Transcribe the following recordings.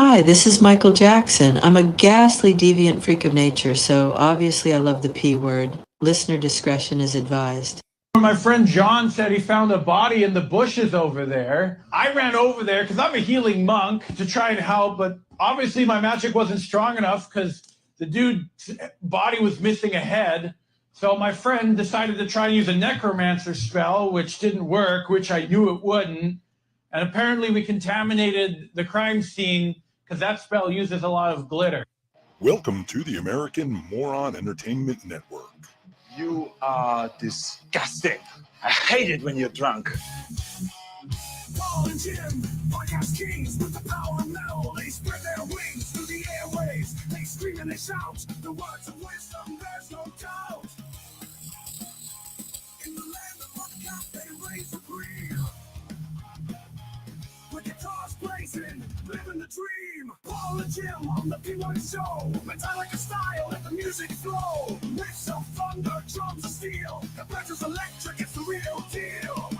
Hi, this is Michael Jackson. I'm a ghastly deviant freak of nature, so obviously I love the P word. Listener discretion is advised. My friend John said he found a body in the bushes over there. I ran over there because I'm a healing monk to try and help, but obviously my magic wasn't strong enough because the dude's body was missing a head. So my friend decided to try and use a necromancer spell, which didn't work, which I knew it wouldn't. And apparently we contaminated the crime scene because that spell uses a lot of glitter. Welcome to the American Moron Entertainment Network. You are disgusting. I hate it when you're drunk. Paul and Jim, podcast kings with the power of metal. They spread their wings through the airwaves. They scream and they shout the words of wisdom, there's no doubt. In the land of podcast, they raise the green. With guitars blazing, living the dream. Paul and Jim on the P1 show. Metallica style, let the music flow. Riffs of thunder, drums of steel. The pressure's electric, it's the real deal.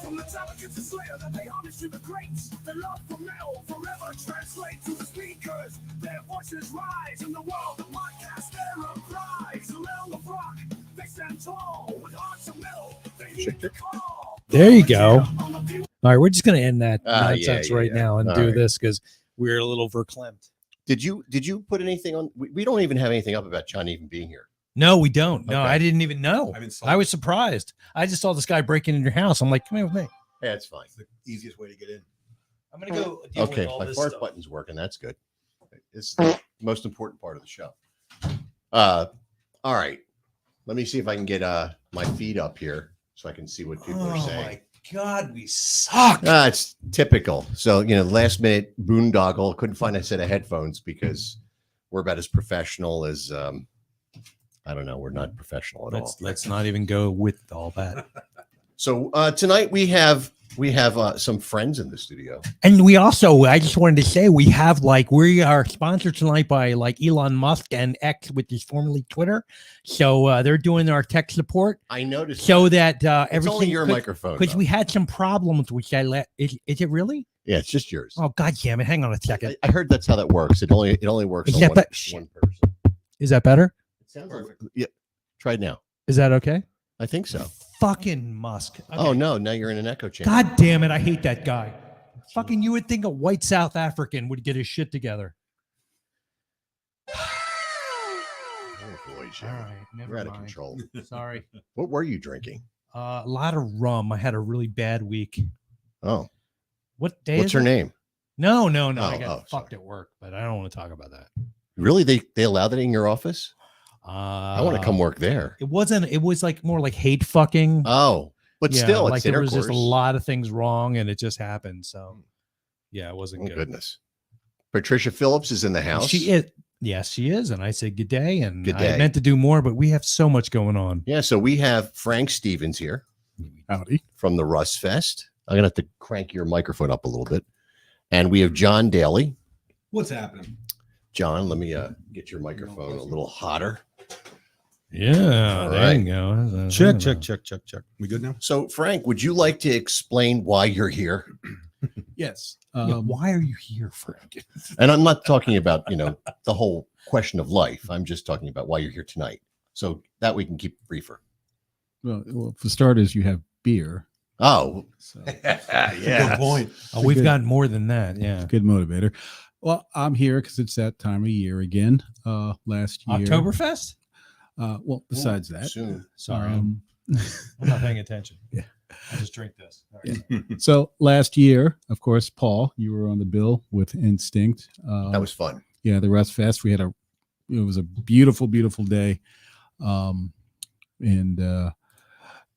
From Metallica to Slayer, that they homage to the greats. Their love for metal forever translates to the speakers. Their voices rise in the world of podcast era cries. The metal of rock, they stand tall with hearts of metal. There you go. All right, we're just going to end that nonsense right now and do this because we're a little verklempt. Did you put anything on? We don't even have anything up about John even being here. No, we don't. No, Okay. I didn't even know. I was surprised. I just saw this guy breaking into your house. I'm like, come here with me. Yeah, it's fine. It's the easiest way to get in. I'm going to go deal Okay, with all my this fart stuff. button's working. That's good. It's the most important part of the show. All right. Let me see if I can get my feed up here so I can see what people are saying. My God, we suck. It's typical. So, last minute boondoggle. Couldn't find a set of headphones because we're about as professional as, I don't know. We're not professional at all. Let's not even go with all that. So tonight we have some friends in the studio. And we also, I just wanted to say, we are sponsored tonight by Elon Musk and X, which is formerly Twitter. So they're doing our tech support. I noticed. So that It's everything. only your microphone. Because though. we had some problems, which is it really? Yeah, it's just yours. Oh, God damn it. Hang on a second. I heard that's how that works. It only works Is on that one person. Is that better? It sounds perfect. Yeah. Try it now. Is that okay? I think so. Fucking Musk. Okay. Oh no, now you're in an echo chamber. God damn it. I hate that guy. Fucking, you would think a white South African would get his shit together. Oh boy, Jim. All right. Never You're out of mind. control. Sorry. What were you drinking? A lot of rum. I had a really bad week. Oh, What day what's is her it? name? No. I Oh, got fucked at work, but I don't want to talk about that. Really? They allow that in your office? I want to come work there. It was more like hate fucking. Oh, but Yeah, still, like it's there intercourse. was just a lot of things wrong and it just happened. So yeah, it wasn't Oh, good. goodness. Patricia Phillips is in the house. She is. Yes, she is. And I said good day. And Good I day. meant to do more, but we have so much going on. Yeah, so we have Frank Stevens here. Howdy. From the Rust Fest. I'm gonna have to crank your microphone up a little bit. And we have John Daly. What's happening? John, let me get your microphone a little hotter. Yeah. All There right. you go. Check. We good now? So, Frank, would you like to explain why you're here? Yes. Yeah, why are you here, Frank? And I'm not talking about, the whole question of life. I'm just talking about why you're here tonight. So that we can keep it briefer. Well, for starters, you have beer. Oh, So yeah. Good point. Oh, we've good. got more than that. it's Yeah. a good motivator. Well, I'm here because it's that time of year again. Last year. Oktoberfest? Well, besides that. Soon. Sorry. Um, I'm not paying attention. Yeah. I just drink this. All right. so last year, of course, Paul, you were on the bill with Instinct. That was fun. Yeah, the Rust Fest. It was a beautiful, beautiful day. And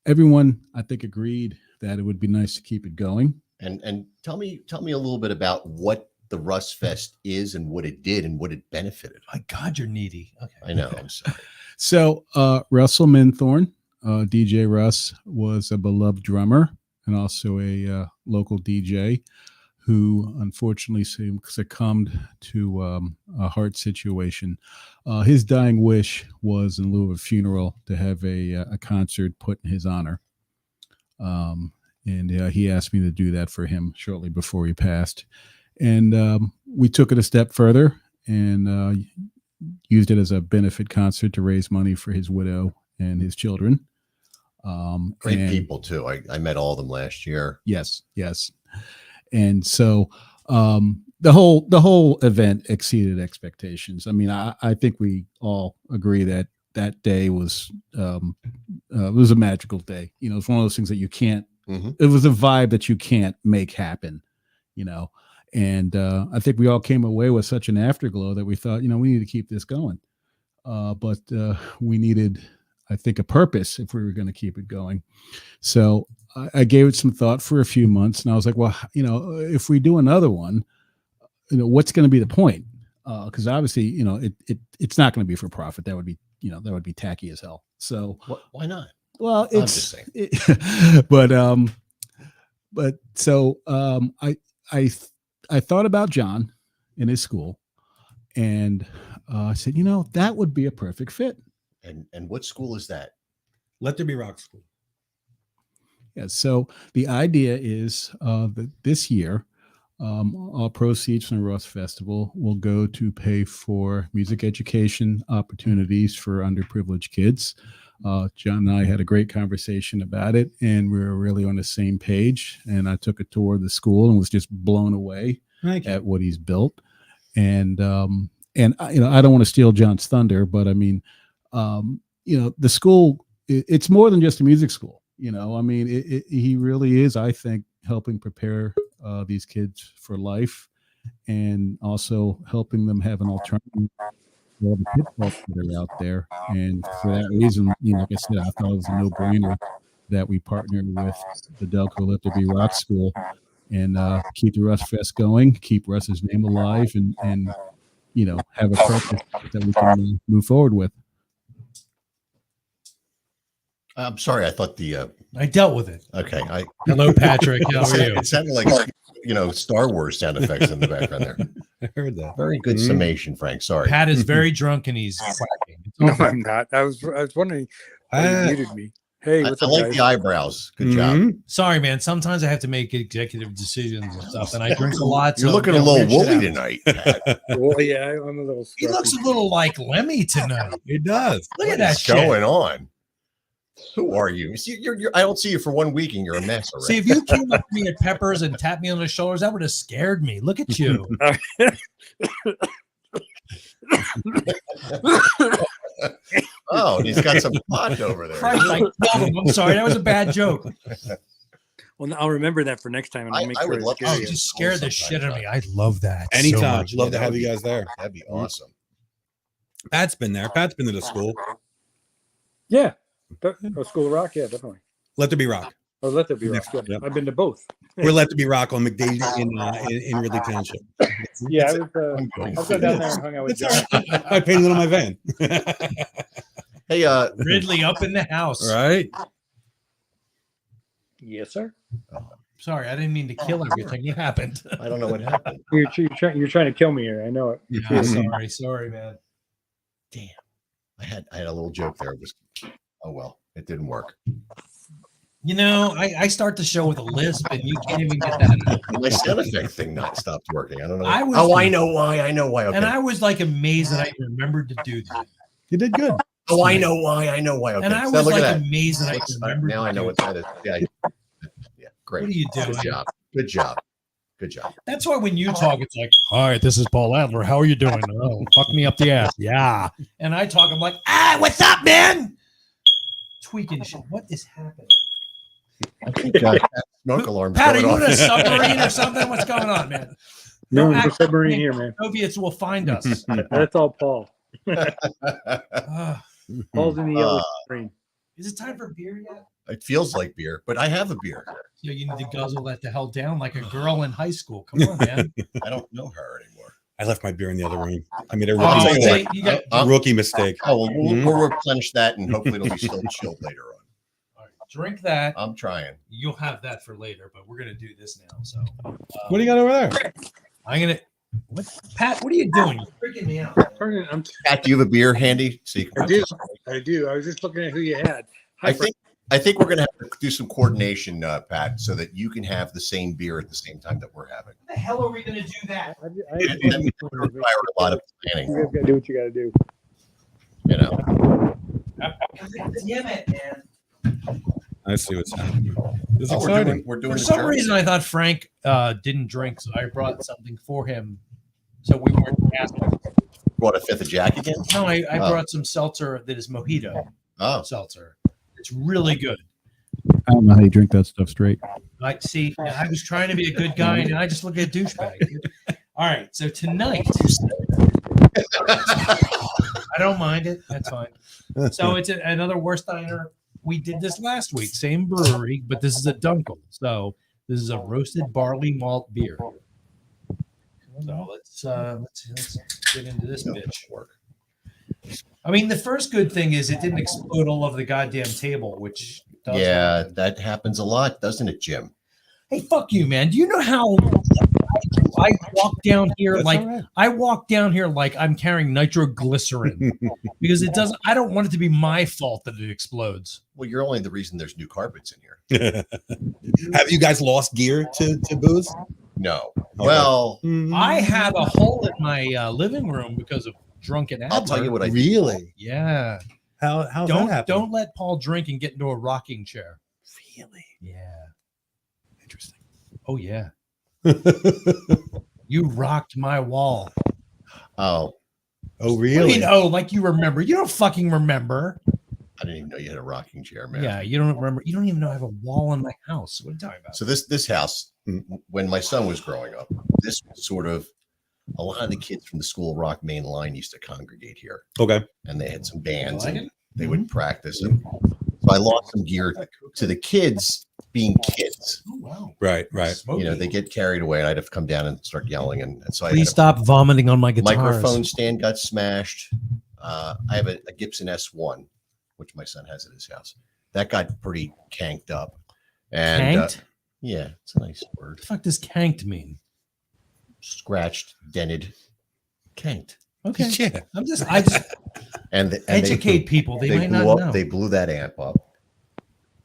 everyone, I think, agreed that it would be nice to keep it going. And tell me a little bit about what the Rust Fest is and what it did and what it benefited. My God, you're needy. Okay. I know. I'm sorry. So Russell Minthorn, DJ Russ, was a beloved drummer and also a local DJ who unfortunately succumbed to a heart situation. His dying wish was, in lieu of a funeral, to have a concert put in his honor. and he asked me to do that for him shortly before he passed. And we took it a step further and used it as a benefit concert to raise money for his widow and his children. Great and- people too. I met all of them last year. Yes. And so the whole event exceeded expectations. I mean, I think we all agree that day was it was a magical day. You know, it's one of those things that you can't. Mhm. It was a vibe that you can't make happen. You know, and I think we all came away with such an afterglow that we thought, you know, we need to keep this going. But we needed, I think, a purpose if we were going to keep it going. So I gave it some thought for a few months, and I was like, well, you know, if we do another one, you know, what's going to be the point? Because obviously, you know, it's not going to be for profit. That would be, you know, that would be tacky as hell. So Why not? well, I'm it's just saying. but so I thought about John in his school, and I said, you know, that would be a perfect fit. And what school is that? Let There Be Rock School. Yeah. So the idea is that this year, all proceeds from the Ross Festival will go to pay for music education opportunities for underprivileged kids. John and I had a great conversation about it, and we were really on the same page. And I took a tour of the school and was just blown away at what he's built. And I, you know, I don't want to steal John's thunder, but I mean, you know, the school, it's more than just a music school. You know, I mean, he really is, I think, helping prepare these kids for life, and also helping them have an alternative for all the pitfalls that are out there. And for that reason, you know, like I said, I thought it was a no-brainer that we partnered with the Delco Let There Be Rock School and keep the Russ Fest going, keep Russ's name alive, and you know, have a purpose that we can move forward with. I'm sorry. I thought the I dealt with it. okay. Hello, Patrick. How are you? It sounded like, you know, Star Wars sound effects in the background there. I heard that. Very good summation, Frank. Sorry. Pat is very drunk and he's quacking. It's No, okay. I'm not. I was wondering why you muted me. Hey, I what's up, like guys? the eyebrows. Good job. Mhm. Sorry, man. Sometimes I have to make executive decisions and stuff, and I drink a lot. You're so, looking you a know, little weird shit woolly happens. tonight. Pat. Well, yeah, I'm a little. He looks scruffy. a little like Lemmy tonight. It does. Look at What that is shit. going on? Who are you? See, you're I don't see you for 1 week and you're a mess already. See, if you came up to me at Peppers and tapped me on the shoulders, that would have scared me. Look at you. Oh, and he's got some pot over there. Christ, I killed him. I'm sorry. That was a bad joke. Well, I'll remember that for next time, and I'll make I sure would it's love to good. Oh, see you it. just scared the shit out of me. I love that. so Anytime. much. Love to that have would you be guys there. That'd be awesome. Pat's been there. Pat's been to the school. Yeah, School of Rock. Yeah, definitely. Let There Be Rock. Or Let There Be Rock. Next one, Yeah. yep. I've been to both. We're Let There Be Rock on McDade in Ridley Township. Yeah, I've gone down there and hung out with John. I painted it on my van. Hey, Ridley up in the house. Right. Yes, sir. Sorry, I didn't mean to kill everything. It happened. I don't know what happened. You're trying to kill me here. I know it. Yeah, sorry, man. I had a little joke there. It was, oh well, it didn't work. You know, I start the show with a lisp, and you can't even get that out. My sound effect thing not stopped working. I don't know. I was- I know why. I know why. Okay. And I was like amazed that I remembered to do that. You did good. Oh, I know why. I know why. Okay. And I So was look like at that. amazed that I Looks- remembered. now to I know do what that. that is. Yeah, great. What are you doing? Good job. Good job. Good job. That's why when you talk, it's like, all right, this is Paul Adler. How are you doing? Oh, fuck me up the ass. Yeah. And I talk, I'm like, what's up, man? Tweaking shit. What is happening? I think smoke alarm's Pat, are going you in a off. submarine or something? What's going on, man? No, Don't the act submarine like here, man. Soviets will find us. That's all Paul. Uh, Paul's in the yellow submarine. is it time for beer yet? It feels like beer, but I have a beer. Yeah, you need to guzzle that the hell down like a girl in high school. Come on, man. I don't know her anymore. I left my beer in the other room. I made a Oh, rookie, see, mistake. you got, Rookie mistake. Oh, well, we'll replenish that, and hopefully it'll be still chilled later on. all right, drink that. I'm trying. You'll have that for later, but we're gonna do this now. So, What do you got over there? I'm gonna. What, Pat? What are you doing? You're freaking me out. I'm, Pat, do you have a beer handy? So you can I do. I do. I was just looking at who you had. Hi, I think I think we're gonna have to do some coordination, Pat, so that you can have the same beer at the same time that we're having. How the hell are we going to do that? That would require a lot of planning. You guys gotta do what you gotta do. You know, Damn it, man. I see what's happening. It's Oh, exciting. we're doing For the some journey. reason, I thought Frank didn't drink, so I brought something for him. So we weren't asking. Brought a fifth of Jack again. No, I Oh. brought some seltzer that is mojito Oh, seltzer. It's really good. I don't know how you drink that stuff straight. Like, see, I was trying to be a good guy, and I just look at a douchebag. All right, so tonight, I don't mind it. That's fine. So it's another Wursteiner. We did this last week, same brewery, but this is a Dunkel. So this is a roasted barley malt beer. So let's get into this bitch. I mean, the first good thing is it didn't explode all over the goddamn table, which does yeah, happen. that happens a lot, doesn't it, Jim? Hey, fuck you, man. Do you know how I walk down here That's like all right. I walk down here like I'm carrying nitroglycerin because it doesn't. I don't want it to be my fault that it explodes. Well, you're only the reason there's new carpets in here. Have you guys lost gear to booze? No. Well, I had a hole in my living room because of drunken Adler. I'll tell you what I Really? Yeah. How's that happen? Don't let Paul drink and get into a rocking chair. Really? Yeah. Interesting. Oh yeah. You rocked my wall. Oh, Oh, What do really? you know? Like you remember? You don't fucking remember. I didn't even know you had a rocking chair, man. Yeah, you don't remember. You don't even know I have a wall in my house. What are you talking about? So this house, when my son was growing up, this was sort of a lot of the kids from the School of Rock main line used to congregate here, Okay. and they had some bands, Like and it? they would practice. And so I lost some gear to the kids being kids. Oh, wow. Right. Right. You know, they get carried away, and I'd have to come down and start yelling, and so I Please had stop vomiting on my a guitars. microphone stand got smashed. I have a Gibson S1, which my son has at his house. That got pretty canked up, and Canked? yeah, it's a nice word. What the fuck does canked mean? Scratched, dented, canked. Okay. Yeah. I just And they educate people. They might blew not up. know. They blew that amp up.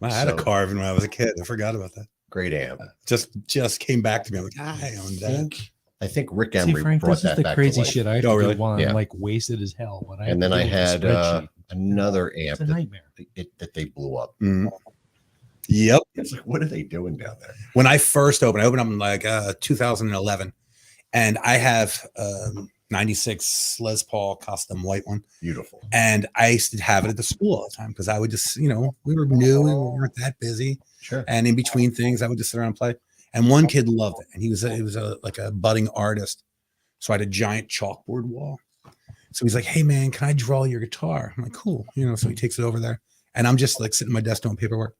I had a So- carving when I was a kid. I forgot about that. Great amp. Just came back to me. I'm like, I own that. I think Rick See, Emery Frank, brought this is that the back crazy to life. shit I have Oh, to really? do while Yeah. I'm like wasted as hell. When I have And then to I deal with a had spreadsheet. another It's amp a nightmare. that they blew up. Mhm. Yep. It's like, what are they doing down there? When I first opened, I opened up in like 2011, and I have 96 Les Paul custom white one. Beautiful. And I used to have it at the school all the time because I would just, we were new, we weren't that busy. Sure. And in between things, I would just sit around and play. And one kid loved it, and he was like a budding artist. So I had a giant chalkboard wall. So he's like, "Hey man, can I draw your guitar?" I'm like, "Cool." So he takes it over there, and I'm just like sitting at my desk doing paperwork.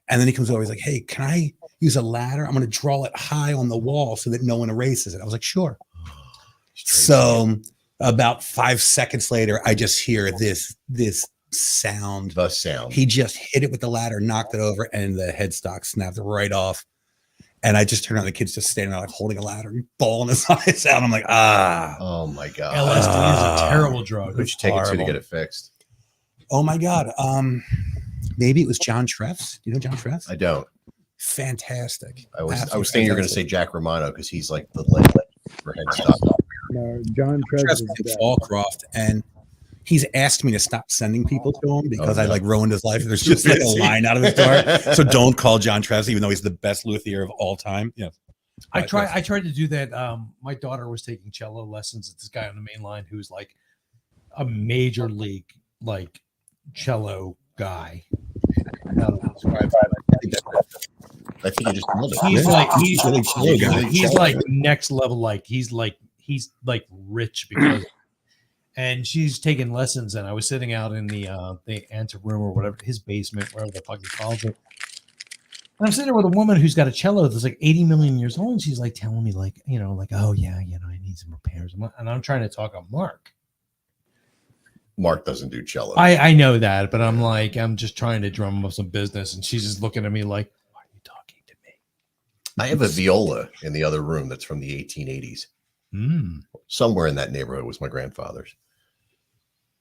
And then he comes over. He's like, "Hey, can I use a ladder? I'm going to draw it high on the wall so that no one erases it." I was like, "Sure." So about 5 seconds later, I just hear this sound. The sound. He just hit it with the ladder, knocked it over, and the headstock snapped right off. And I just turned on the kids just standing there like holding a ladder and bawling his eyes out. I'm like, Oh my god. LSD is a terrible drug. Who'd you take it to horrible. get it fixed? oh my God. Maybe it was John Treffs. Do you know John Treffs? I don't. Fantastic. I was Absolutely thinking you were going to fantastic. say Jack Romano because he's like the legend for headstock. No, John Treffs Trez in is Fallcroft, and he's asked me to stop sending people to him because I like ruined his life. There's just like a line out of his door. So don't call John Treffs, even though he's the best luthier of all time. Yeah. I tried to do that. My daughter was taking cello lessons at this guy on the main line who's like a major league like cello guy. I think you just nailed it. He's like he's really cello guy. he's like next level. Like he's like rich because. And she's taking lessons, and I was sitting out in the anteroom or whatever, his basement, wherever the fuck he calls it. And I'm sitting there with a woman who's got a cello that's like 80 million years old, and she's like telling me, like, oh yeah, I need some repairs. And I'm trying to talk to Mark. Mark doesn't do cello. I know that, but I'm just trying to drum up some business, and she's just looking at me like, why are you talking to me? I have a viola in the other room that's from the 1880s. Somewhere in that neighborhood was my grandfather's.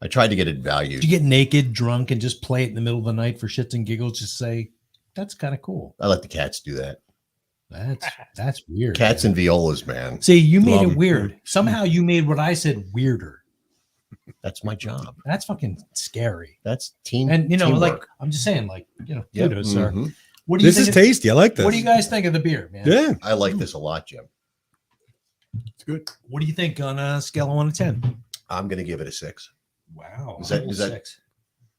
I tried to get it valued. Did you get naked, drunk, and just play it in the middle of the night for shits and giggles? Just say, that's kind of cool. I let the cats do that. That's weird. Cats and violas, man. See, you made Love it 'em. weird. Somehow you made what I said weirder. That's my job. That's fucking scary. That's team. And you know, like teamwork. I'm just saying, like Yep. kudos, sir. Mhm. What do you This think is of- tasty. I like this. What do you guys think of the beer, man? Yeah. I like this a lot, Jim. It's good. What do you think on a scale of 1 to 10? I'm going to give it a 6. Wow. Is that- almost is that- 6.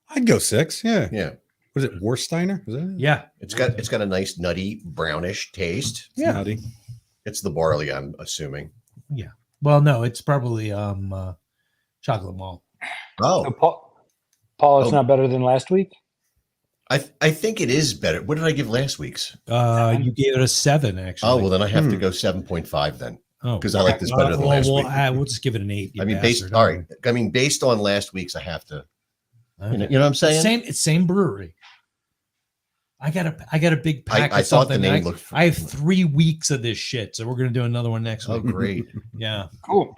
I'd go 6. Yeah. Yeah. What is it? Warsteiner? Is that it? Yeah. It's got a nice nutty brownish taste. Yeah. Nutty. It's the barley, I'm assuming. Yeah. Well, no, it's probably chocolate malt. Oh, So Paul, it's Oh. not better than last week. I think it is better. What did I give last week's? You gave it a 7, actually. Oh, well, then I have to go 7.5 then, Oh, because I like this better than last week. We'll just give it an 8. I mean, based on last week's, I have to. You know what I'm saying? It's same brewery. I got a big pack I of thought the something. name looked. I have 3 weeks of this shit, so we're gonna do another one next Oh, week. great! Yeah, Cool.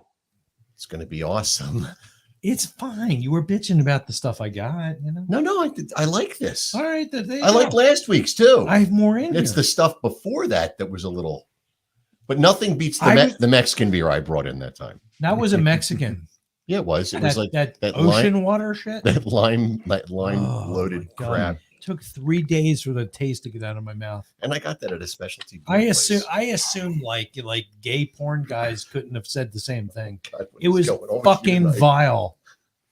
It's going to be awesome. it's fine. You were bitching about the stuff I got, you know. No, I like this. All right, there you I like go. last week's too. I have more in It's here. the stuff before that was a little, but nothing beats I the Mexican beer I brought in that time. That was a Mexican. Yeah, it was. It was like that that ocean water shit. that lime Oh, loaded my God. crap. Took 3 days for the taste to get out of my mouth. And I got that at a specialty. beer I place. assume like gay porn guys couldn't have said the same thing. God, what It is was going on with you fucking tonight? vile.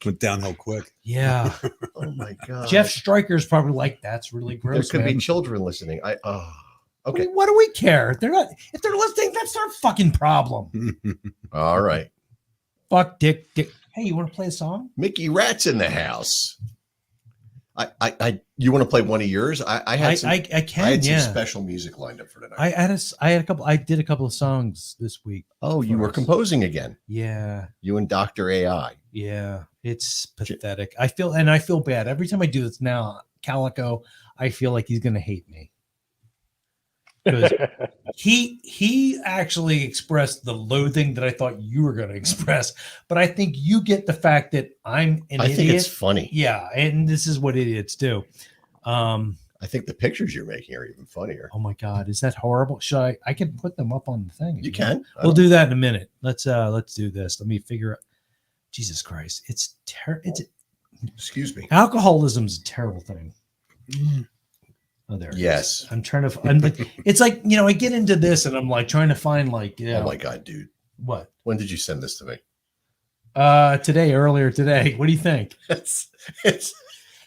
Went downhill quick. Yeah. Oh my god. Jeff Stryker's probably like, that's really there gross. could man. be children listening. Okay. What do we care? If they're listening, that's their fucking problem. All right. Fuck Dick. Hey, you want to play a song? Mickey Rat's in the house. You want to play one of yours? I I had some, can. I had some Yeah. special music lined up for tonight. I did a couple of songs this week. Oh, you were us. composing again. Yeah. You and Dr. AI. Yeah. It's pathetic. I feel bad every time I do this now. Calico, I feel like he's gonna hate me. Because he actually expressed the loathing that I thought you were going to express, but I think you get the fact that I'm an I idiot. think it's funny. Yeah, and this is what idiots do. I think the pictures you're making are even funnier. Oh my God, is that horrible? Should I can put them up on the thing. You can. We'll do that in a minute. Let's do this. Let me figure out. Jesus Christ, it's Excuse me. alcoholism's a terrible thing. Oh, there. it Yes. is. I'm trying to. It's like I get into this and I'm like trying to find Oh my god, dude. what When did you send this to me? earlier today. What do you think? It's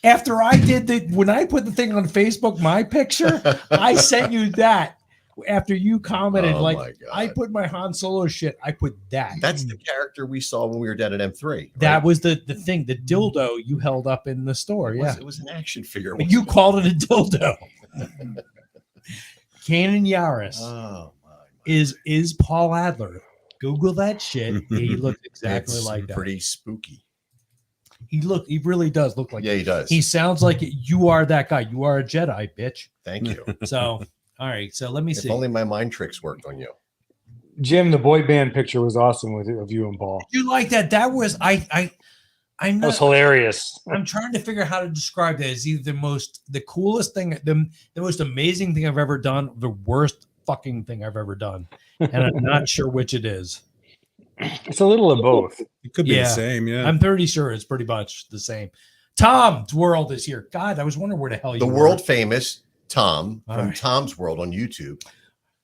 After I did when I put the thing on Facebook, my picture, I sent you that. After you commented, Oh like my God. I put my Han Solo shit, I put that. That's the character we saw when we were down at M3. Right? That was the thing, the dildo you held up in the store. Yeah. It was an action figure. But you called it a dildo. Canon Yaris Oh my. is Paul Adler. Google that shit. He looked exactly It's like that. pretty spooky. He really does look like Yeah, he does. He sounds like you are that guy. You are a Jedi, bitch. Thank you. So, all right. So let me If see. only my mind tricks worked on you. Jim, the boy band picture was awesome of you and Paul. You like that? That was I'm That not, was hilarious. I'm trying to figure out how to describe that as either the coolest thing, the most amazing thing I've ever done, the worst fucking thing I've ever done, and I'm not sure which it is. It's a little of both. It could be Yeah. the same. Yeah. I'm pretty sure it's pretty much the same. Tom's World is here. God, I was wondering where the hell you The were. world famous Tom All from right. Tom's World on YouTube.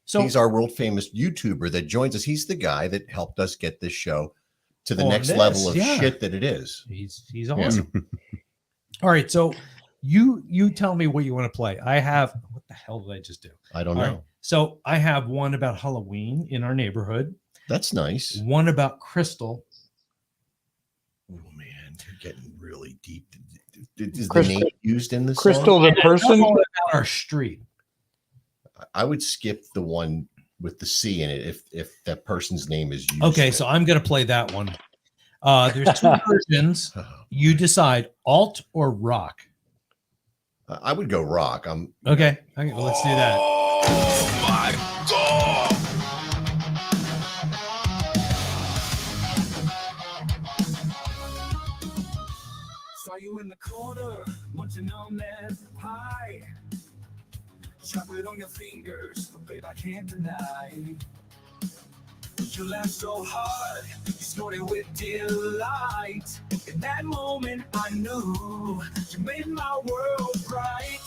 So He's our world famous YouTuber that joins us. He's the guy that helped us get this show to the On next this, level of yeah. shit that it is. he's awesome. All right, so you tell me what you want to play. I have what the hell did I just do? I don't All know. right, so I have one about Halloween in our neighborhood, That's nice. one about Crystal. Oh man, you're getting really deep. Is the Crystal- name used in this Crystal, song? the and person. another one about our street. I would skip the one with the C in it if that person's name is used. Okay, in so it. I'm gonna play that one. There's two versions. You decide, alt or rock. I would go rock. Okay, well, let's do that. Oh my god! corner, munching on that pie. Chocolate on your fingers, but babe, I can't deny. You laughed so hard, you snorted with delight. In that moment, I knew you made my world bright.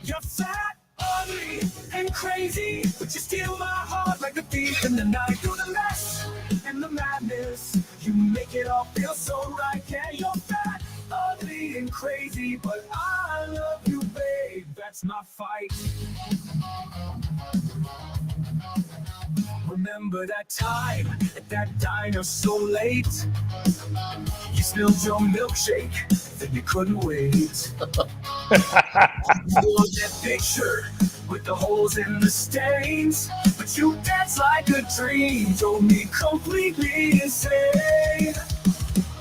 You're fat, ugly, and crazy, but you steal my heart like a thief in the night. Through the mess and the madness, you make it all feel so right. Yeah, you're fat, ugly, and crazy, but I love you, babe. That's my fight. Remember that time at that diner so late? You spilled your milkshake, then you couldn't wait. You wore that picture with the holes in the stains, but you danced like a dream, drove me completely insane.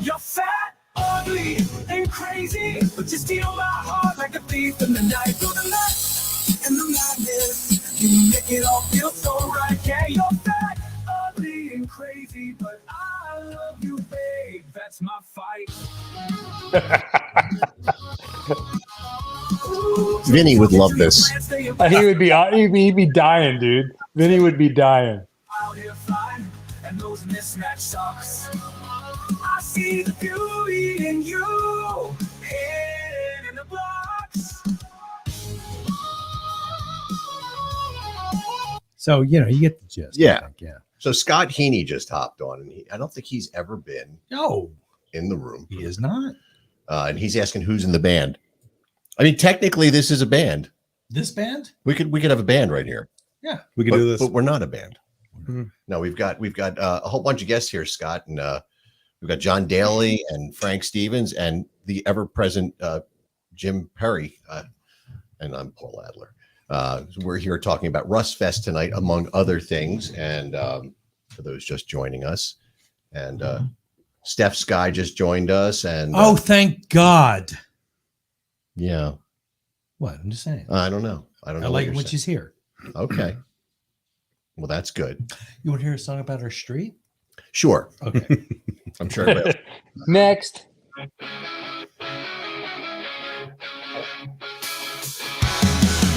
You're fat, ugly, and crazy, but you steal my heart like a thief in the night. Through the night and the madness, you make it all feel so right. Yeah, you're fat, ugly, and crazy, but I love you, babe. That's my fight. Vinny would love this. He would be he'd be dying, dude. Vinny would be dying. Out here flying, and those mismatched socks. I see the beauty in you, hidden in the box. So, you know, you get the gist. I Yeah. think, yeah. So Scott Heaney just hopped on, and I don't think he's ever been No, in the room. he is not. And he's asking who's in the band. I mean, technically, this is a band. This band? We could have a band right here. We can but, do this. but we're not a band. Mhm. No, we've got a whole bunch of guests here, Scott, and we've got John Daly and Frank Stevens and the ever-present Jim Perry, and I'm Paul Adler. We're here talking about Russ Fest tonight, among other things, and for those just joining us, and Steph Sky just joined us, and Oh, thank God. yeah, What? I'm just saying. I don't know. I don't know. I what like you're it when saying. she's here. Okay. Well, that's good. You want to hear a song about our street? Sure. Okay. I'm sure. it will. Next.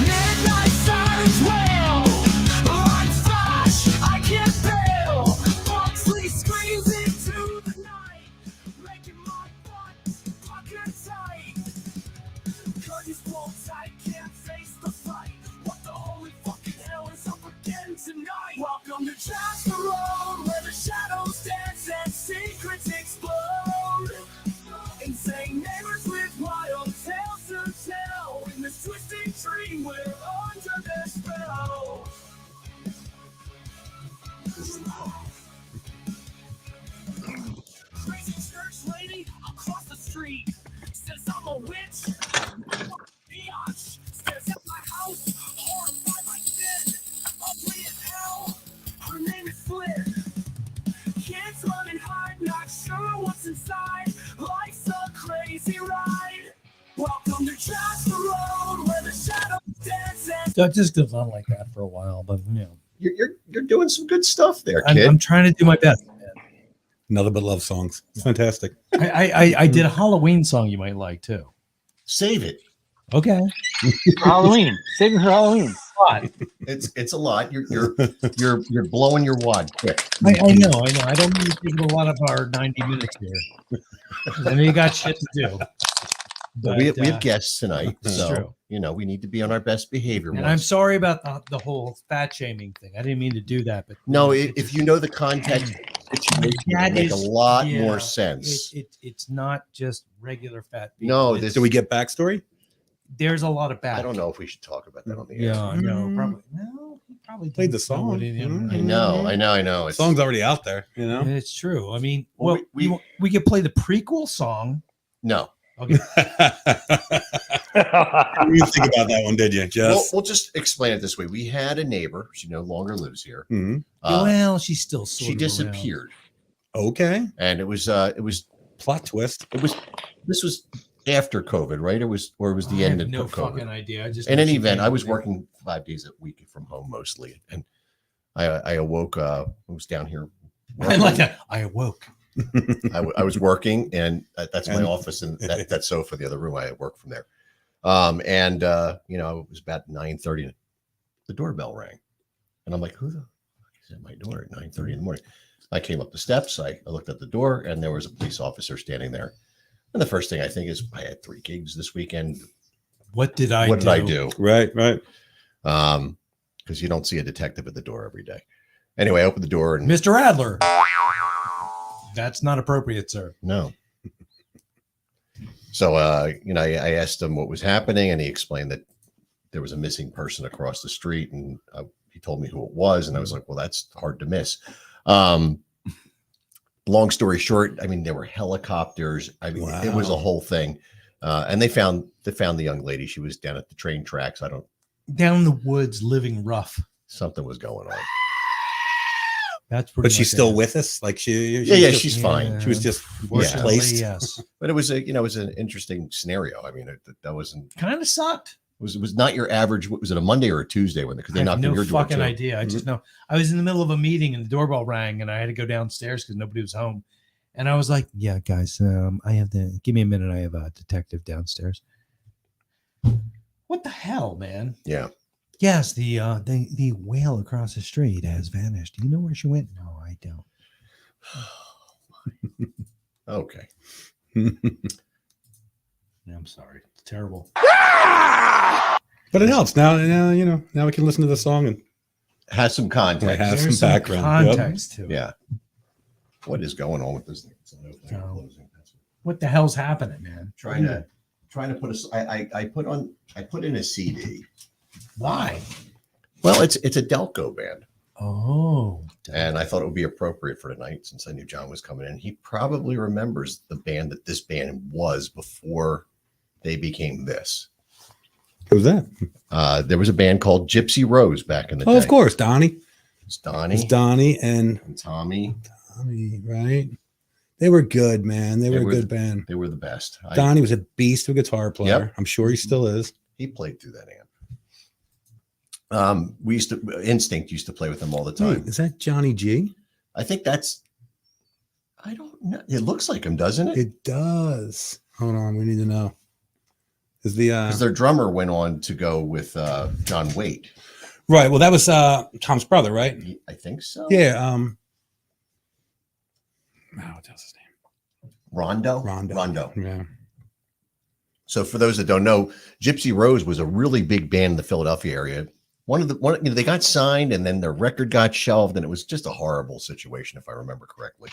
Midnight sirens wail, lights flash, I can't fail. Foxley screams into the night, making my butt fucking tight. Curtains pulled tight, can't face the fight. What the holy fucking hell is up again tonight? Welcome to Jasper Road, where the shadows dance and secrets explode. Insane neighbors with wild tales to tell. In this twisted dream, we're under their spell. Crazy church lady across the street says I'm a witch. Biatch stares at my house, horrified by sin. Ugly as hell, her name is Flynn. Kids run and hide, not sure what's inside. Life's a crazy ride. Welcome to Jasper Road, where the shadows dance and So it just goes on like that for a while, but you know, You're doing some good stuff there, I'm, kid. I'm trying to do my best. Nothing but love songs. It's fantastic. I did a Halloween song you might like too. Save it. Okay. Halloween. Saving for Halloween. It's a lot. You're blowing your wad quick. I know. I don't need to take a lot of our 90 minutes here. I know you got shit to do. But But, we have guests tonight, it's so true. you know we need to be on our best behavior. And once. I'm sorry about the whole fat shaming thing. I didn't mean to do that, but No, if you know the context, situation That will make a is- lot yeah, more sense. it's not just regular fat people. No, It's- this Do we get backstory? there's a lot of bad. I don't know if we should talk about that on the air. Yeah, no, probably no. He probably Played the didn't know song, what it is. mhm. I know. The It's, song's already out there, you know? It's true. I mean, Well, well, we- we could play the prequel song. no. Okay. You didn't think about that one, did you? Just We'll just explain it this way. We had a neighbor. She no longer lives here. Mhm. Well, she's still sort She of disappeared, Okay. and it was Plot twist. this was after COVID, right? It was the I end have of no COVID. fucking idea. I just In know any she event, came I was over. working 5 days a week from home mostly, and I awoke. I was down here. I like that. I awoke. I was working, and that's my And- office, and that sofa, the other room. I work from there. You know, it was about 9:30. The doorbell rang, and I'm like, "Who the fuck is at my door at 9:30 in the morning?" I came up the steps. I looked at the door, and there was a police officer standing there. And the first thing I think is, I had 3 gigs this weekend. What did I do? Right. Because you don't see a detective at the door every day. Anyway, I opened the door and Mr. Adler. That's not appropriate, sir. no. So, you know, I asked him what was happening, and he explained that there was a missing person across the street, and he told me who it was, and I was like, well, that's hard to miss. Long story short, I mean, there were helicopters. I mean, it was a whole thing. And they found the young lady. She was down at the train tracks. Down in the woods, living rough. Something was going on. That's But she's still with us. Like she's she's fine. She was just Fortunately, misplaced. yes. But it was an interesting scenario. I mean, that wasn't. Kind of sucked. It was not your average. Was it a Monday or a Tuesday because I they have knocked on no your door fucking too? idea. I just know I was in the middle of a meeting and the doorbell rang and I had to go downstairs because nobody was home. And I was like, "Yeah, guys, I have to give me a minute. I have a detective downstairs." What the hell, man? Yeah. Yes, the whale across the street has vanished. Do you know where she went? No, I don't. Okay. I'm sorry. It's terrible. But it helps. Now you know. Now we can listen to the song and has some context. Have There's some background. context to it. Yeah. What is going on with this thing? It's not opening or closing. What the hell's happening, man? Trying to put I put in a CD. Why? Well, it's a Delco band. Oh. And I thought it would be appropriate for tonight since I knew John was coming in. He probably remembers the band that this band was before they became this. Who's that? There was a band called Gypsy Rose back in the day. Oh, of course, Donnie. It's Donnie. It's Donnie and Tommy. Tommy, right? They were good, man. They were a good band. They were the best. Donnie was a beast of a guitar player. Yep. I'm sure he still is. He played through that amp. Instinct used to play with him all the time. Wait, is that Johnny G? I think I don't know. It looks like him, doesn't it? It does. Hold on, we need to know. Is the Because their drummer went on to go with John Waite. right? Well, that was Tom's brother, right? I think so. Yeah. What's his name? Rondo. Yeah. So for those that don't know, Gypsy Rose was a really big band in the Philadelphia area. They got signed and then their record got shelved, and it was just a horrible situation, if I remember correctly.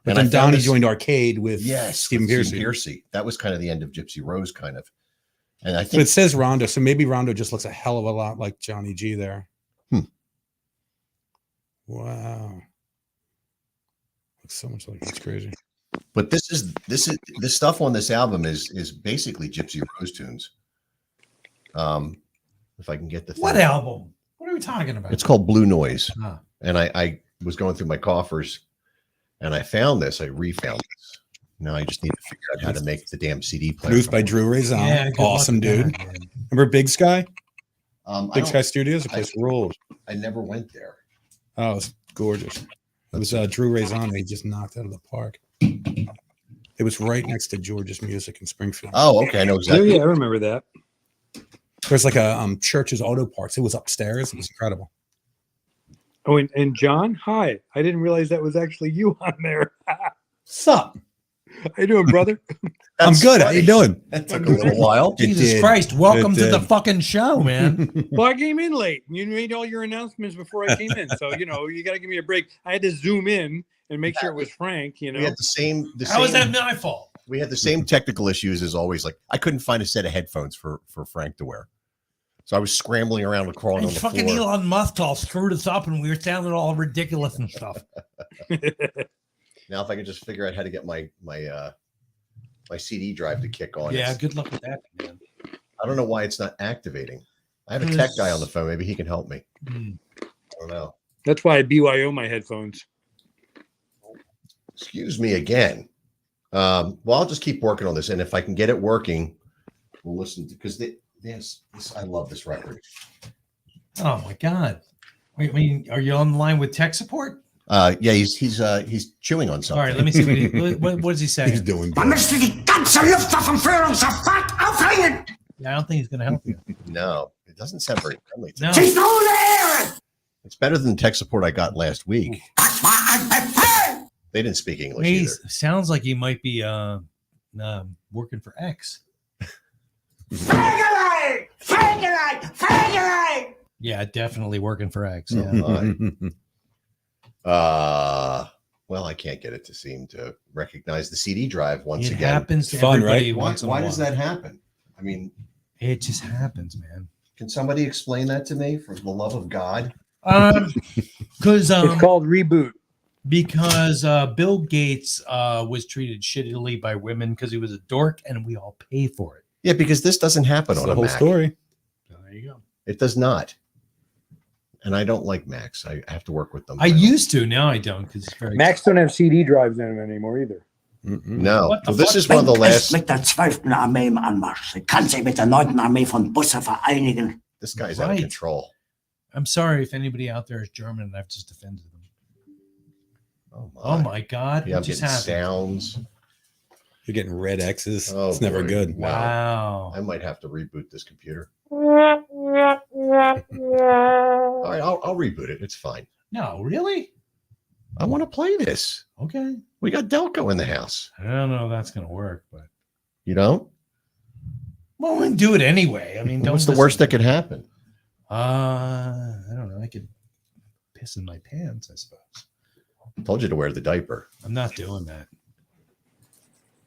But And then I found Donnie this- joined Arcade with Stephen Stephen Pearcy. Pearcy. That was kind of the end of Gypsy Rose, kind of. And I But think it says Rondo, so maybe Rondo just looks a hell of a lot like Johnny G there. Wow. Looks so much like it's crazy. but this stuff on this album is basically Gypsy Rose tunes. If I can get the What thing. album? What are we talking about? It's called Blue Noise. Ah. And I was going through my coffers and I found this. I refound this. Now I just need to figure out how to make the damn CD player. Produced by Drew Razan. Yeah, good luck Awesome with dude. that, man. Remember Big Sky? I Big don't- Sky Studios? The place ruled. I never went there. Oh, it's gorgeous. It was Drew Razan. He just knocked out of the park. It was right next to George's Music in Springfield. Oh, okay. I know exactly. I remember that. There's like a Church's Auto Parts. It was upstairs. It was incredible. Oh, and John, hi. I didn't realize that was actually you on there. Sup? How you doing, brother? I'm good. How you doing? That took a little while. It Jesus did. Christ. Welcome It to the did. fucking show, man. Well, I came in late. You made all your announcements before I came in. So, you got to give me a break. I had to zoom in and make sure it was Frank, We had the same. How is that my fault? We had the same technical issues as always. Like I couldn't find a set of headphones for Frank to wear, so I was scrambling around and crawling And on the fucking floor. Elon Musk all screwed us up and we were sounding all ridiculous and stuff. Now, if I could just figure out how to get my CD drive to kick on. Yeah, It's- good luck with that, man. I don't know why it's not activating. I have a tech guy on the phone. Maybe he can help me. Hmm. I don't know. That's why I BYO my headphones. Excuse me again. Well, I'll just keep working on this, and if I can get it working, we'll listen to because this I love this record. Oh my God. Wait, I mean, are you on the line with tech support? Yeah, he's chewing on something. All right, let me see. What does he say? He's doing Man good. müsste die ganze Luft auf dem Führung sofort aufhängen. I don't think he's going to help you. No, it doesn't sound very friendly. No. Sie ist ohne Ehre. It's better than tech support I got last week. Das war ein Befehl. They didn't speak English He either. sounds like he might be working for X. Fegerei! Fegerei! Fegerei! Yeah, definitely working for X. Oh, Yeah. my. Well, I can't get it to seem to recognize the CD drive once It again. happens to Fun, everybody right? once in a Why while. does that happen? I mean, It just happens, man. can somebody explain that to me for the love of God? Because It's called reboot. because Bill Gates was treated shittily by women because he was a dork, and we all pay for it. Yeah, because this doesn't happen That's on the a whole Mac. story. So there you go. It does not. And I don't like Macs. I have to work with them. I used to, now I don't because it's very. Macs don't have CD drives in them anymore either. No. What the Well, this fuck? is one of the Ist last. mit der 12. Armee im Anmarsch. Sie kann sich mit der 9. Armee von Busse vereinigen. This guy's out of Right. control. I'm sorry if anybody out there is German and I've just offended them. Oh my God! Yeah, I'm what just getting happened? sounds. You're getting red X's. Oh, It's never boy. good. Wow. I might have to reboot this computer. All right, I'll reboot it. It's fine. No, really? I want to play this. Okay. We got Delco in the house. I don't know if that's gonna work, but You know? well, we do it anyway. I mean, don't What's the listen worst to that could happen? I don't know. I could piss in my pants, I suppose. Told you to wear the diaper. I'm not doing that.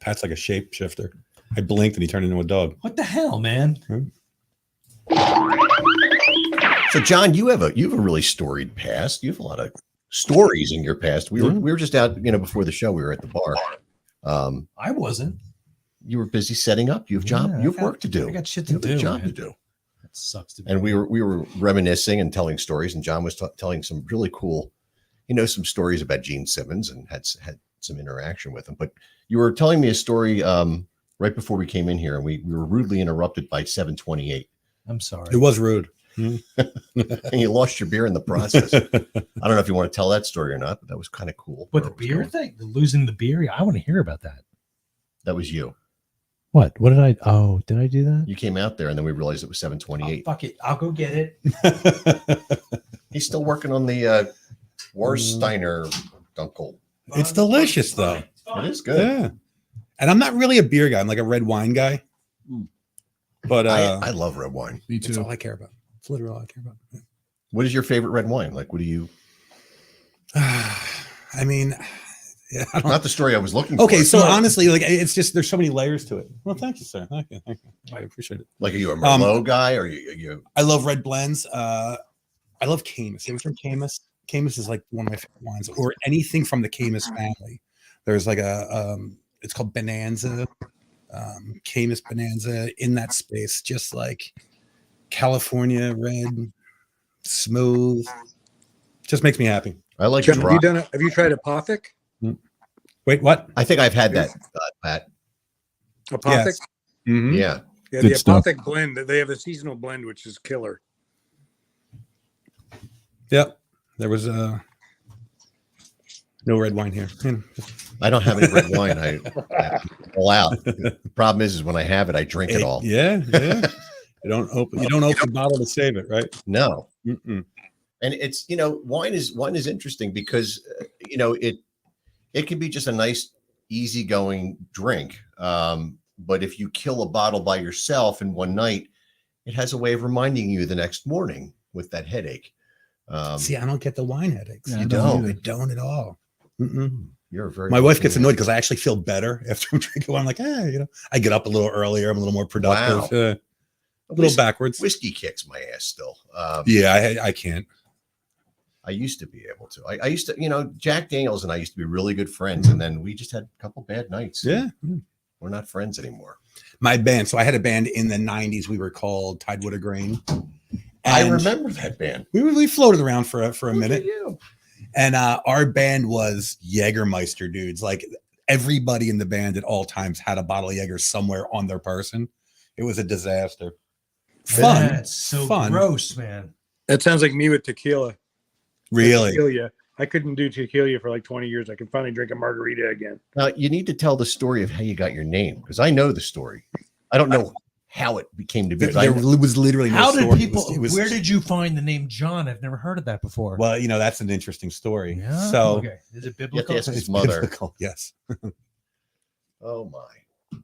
Pat's like a shapeshifter. I blinked and he turned into a dog. What the hell, man? So, John, you have a really storied past. You have a lot of stories in your past. We were just out, before the show. We were at the bar. I wasn't. You were busy setting up. You have work to do. I got shit You to have a do. job man. to do. That sucks to be. And we were reminiscing and telling stories, and John was telling some really cool, some stories about Gene Simmons, and had some interaction with him. But you were telling me a story right before we came in here, and we were rudely interrupted by 728. I'm sorry. It was rude. And you lost your beer in the process. I don't know if you want to tell that story or not, but that was kind of cool. What, the beer thing? The losing the beer? Yeah, I want to hear about that. That was you. What? What did I? Oh, did I do that? You came out there, and then we realized it was Oh, 728. fuck it. I'll go get it. He's still working on the Warsteiner Dunkel. It's delicious though. It is good. Yeah. And I'm not really a beer guy. I'm like a red wine guy. But I love red wine. Me that's too. all I care about. It's literally all I care about. Yeah. What is your favorite red wine? Like, what do you? I mean, yeah, I don't, Not the story I was looking for. okay. So honestly, like it's just there's so many layers to it. Well, thank you, sir. Thank you. I appreciate it. Like, are you a Merlot guy, or are you? I love red blends. I love Camus. You ever from Camus? Camus is like one of my favorite wines, or anything from the Camus family. There's like a it's called Bonanza, Camus Bonanza in that space, just like California red, smooth. Just makes me happy. I like John, dry. have you tried Apothic? Wait, what? I think I've had that, Pat. Apothic? Yes. Mhm. Yeah. Yeah, Good the stuff. Apothic blend. They have a seasonal blend, which is killer. Yep. There was no red wine here. I don't have any red wine. I all out. The problem is when I have it, I drink it all. Yeah, yeah. You don't open the bottle to save it, right? No. Mm-mm. And it's wine is interesting because it can be just a nice easygoing drink, but if you kill a bottle by yourself in one night, it has a way of reminding you the next morning with that headache. See, I don't get the wine headaches. Yeah, you I don't don't. I don't at all. Mm-mm. You're very. My wife gets annoyed because I actually feel better after I'm drinking wine. I'm like, I get up a little earlier. I'm a little more productive. Wow. A little backwards. Whiskey kicks my ass still. Yeah, I can't. I used to be able to. I used to, Jack Daniels and I used to be really good friends, and then we just had a couple bad nights. Yeah. We're not friends anymore. My band. So I had a band in the 90s. We were called Tidewood of Grain. I And remember that band. we floated around for a minute. You. And our band was Jägermeister dudes. Like everybody in the band at all times had a bottle of Jäger somewhere on their person. It was a disaster. Fun. That's so Fun. gross, man. That sounds like me with tequila. Really? Tequila. I couldn't do tequila for like 20 years. I can finally drink a margarita again. Now you need to tell the story of how you got your name because I know the story. I don't know how it became to be. There was literally no How did story. people? It was, where did you find the name John? I've never heard of that before. well, that's an interesting story. Yeah. So Okay. Is it You have biblical? to ask his it's mother. biblical, yes. Oh my!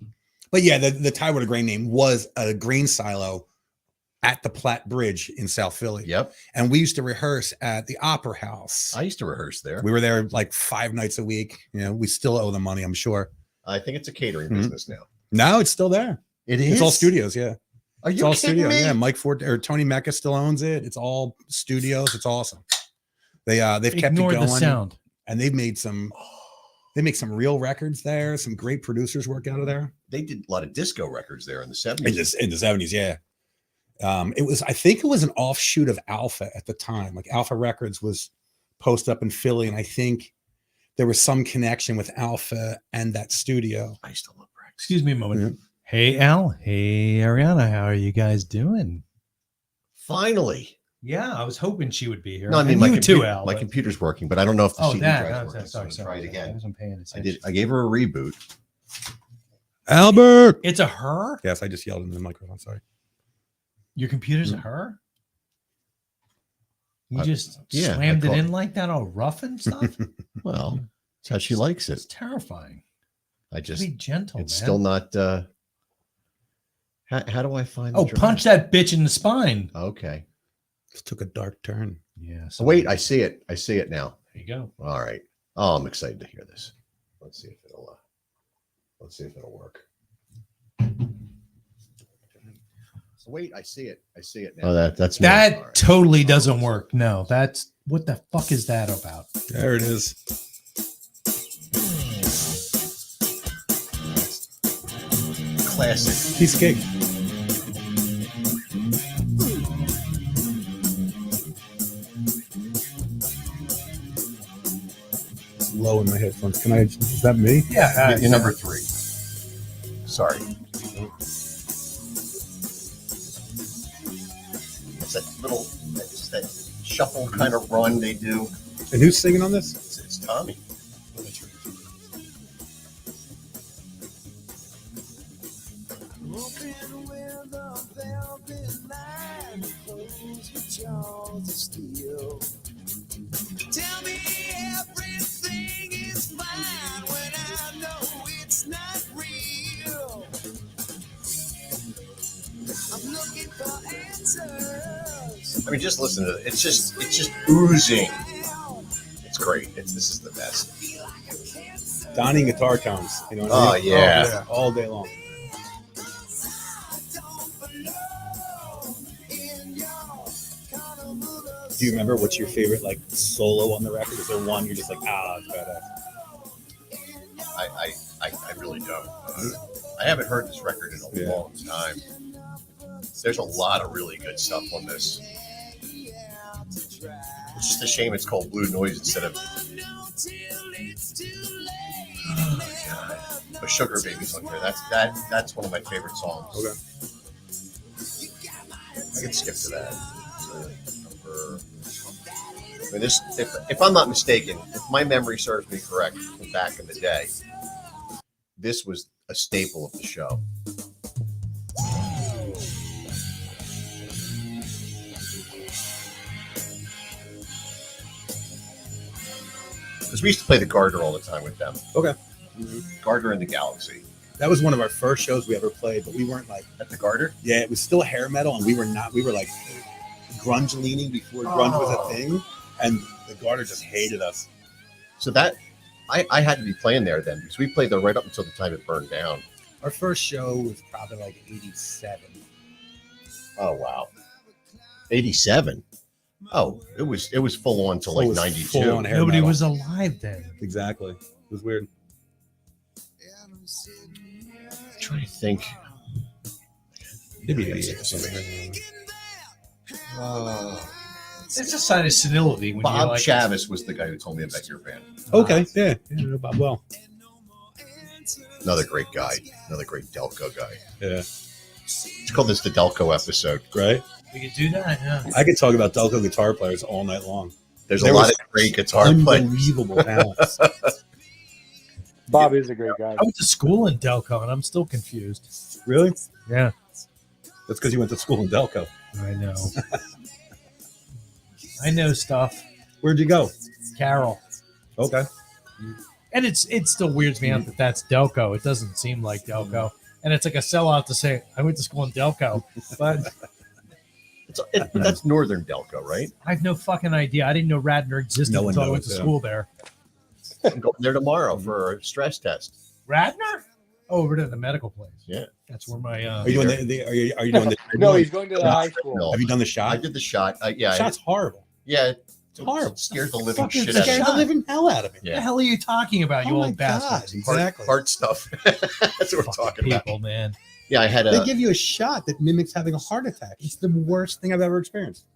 But yeah, the Tidewater grain name was a grain silo at the Platte Bridge in South Philly. Yep, And we used to rehearse at the Opera House. I used to rehearse there. We were there like 5 nights a week. We still owe them money, I'm sure. I think it's a catering Mhm. business now. No, it's still there. It is. It's all studios, yeah. Are It's you all kidding studio. me? Yeah, Mike Ford or Tony Mecca still owns it. It's all studios. It's awesome. They've kept Ignore it going, the sound. and they've made some. They make some real records there. Some great producers work out of there. They did a lot of disco records there in the In 70s. the 70s, yeah. I think it was an offshoot of Alpha at the time. Like Alpha Records was posted up in Philly, and I think there was some connection with Alpha and that studio. I used to love Rex. Excuse me a moment. Hey Al. Hey Ariana. How are you guys doing? Finally. Yeah, I was hoping she would be here. No, I mean And my, you computer, too, Al. my but- computer's working, but I don't know if the Oh, CD that. drive's No, working. so sorry, I'm gonna try it I again. wasn't paying I attention. did. I gave her a reboot. Albert. It's a her. Yes, I just yelled into the microphone. Sorry. Your computer's a her. You I- just yeah, slammed I it call- in like that, all rough and stuff. Well, that's how she likes It's it. terrifying. I just. Be gentle, It's man. still not. How do I find? Oh, the drive? punch that bitch in the spine. Okay. This took a dark turn. Yeah. So wait, I see it. I see it now. There you go. All right. Oh, I'm excited to hear this. Let's see if it'll. Let's see if it'll work. So wait, I see it. I see it now. Oh, that's me. That All right. totally doesn't work. No, that's what the fuck is that about? There it is. Classic. Piece of cake. It's low in my headphones. Can I? Is that me? Yeah. You're number 3. Sorry. It's that little, just that shuffle kind of run they do. And who's singing on this? It's Tommy. Open with a velvet line, closed with jaws of steel. Tell me everything is fine when I know it's not real. I'm looking for answers. I mean, just listen to it. It's just oozing. It's great. This is the best. Donnie guitar tones. You know what Oh, I mean? yeah. All day long. Do you remember what's your favorite like solo on the record? Is there one you're just like, it's badass? I really don't. I haven't heard this record in a long time. There's a lot of really good stuff on this. It's just a shame it's called Blue Noise instead of. Oh, God. But Sugar Baby's on here. That's one of my favorite songs. Okay. I can skip to that. I mean, this, if I'm not mistaken, if my memory serves me correct from back in the day, this was a staple of the show. Because we used to play the Garter all the time with them. Okay. Garter and the Galaxy. That was one of our first shows we ever played, but we weren't like At the Garter? yeah, it was still hair metal, and we were not. We were like grunge leaning before grunge was a thing, and the Garter just hated us. So that, I had to be playing there then, because we played there right up until the time it burned down. Our first show was probably like '87. Oh, wow. 87? Oh, it was full on till So it like was 92. full on hair Nobody metal. was alive then. Exactly. It was weird. I'm trying to think. Maybe It's a sign of senility when Bob you like Chavis was the guy who told me about your band. Okay. Yeah. Yeah. No, Bob well. Another great guy. Another great Delco guy. Yeah. Let's call this the Delco episode. Right. We could do that. Yeah. I could talk about Delco guitar players all night long. There's There a lot was of great guitar players. unbelievable talents. Bob is a great guy. I went to school in Delco, and I'm still confused. Really? Yeah, That's because you went to school in Delco. I know. I know stuff. Where'd you go? Carol. Okay. And it still weirds me out that that's Delco. It doesn't seem like Delco. And it's like a sellout to say, I went to school in Delco. But But that's Northern Delco, right? I have no fucking idea. I didn't know Radnor existed No one until I went to knows, yeah. school there. I'm going there tomorrow for a stress test. Radnor? Oh, over to the medical place. Yeah. That's where my Are you doing are you doing the No, he's going to the high school. No, Have you done the I shot? did the shot. Yeah, Shot's horrible. yeah. It's horrible. It scares the living Fucking shit scared out Scared of the me. living hell out of me. What the hell are you talking about, you Oh my old God, bastard? exactly. Heart stuff. That's what we're Fucking talking people, about. man. Yeah, I had They a. give you a shot that mimics having a heart attack. It's the worst thing I've ever experienced.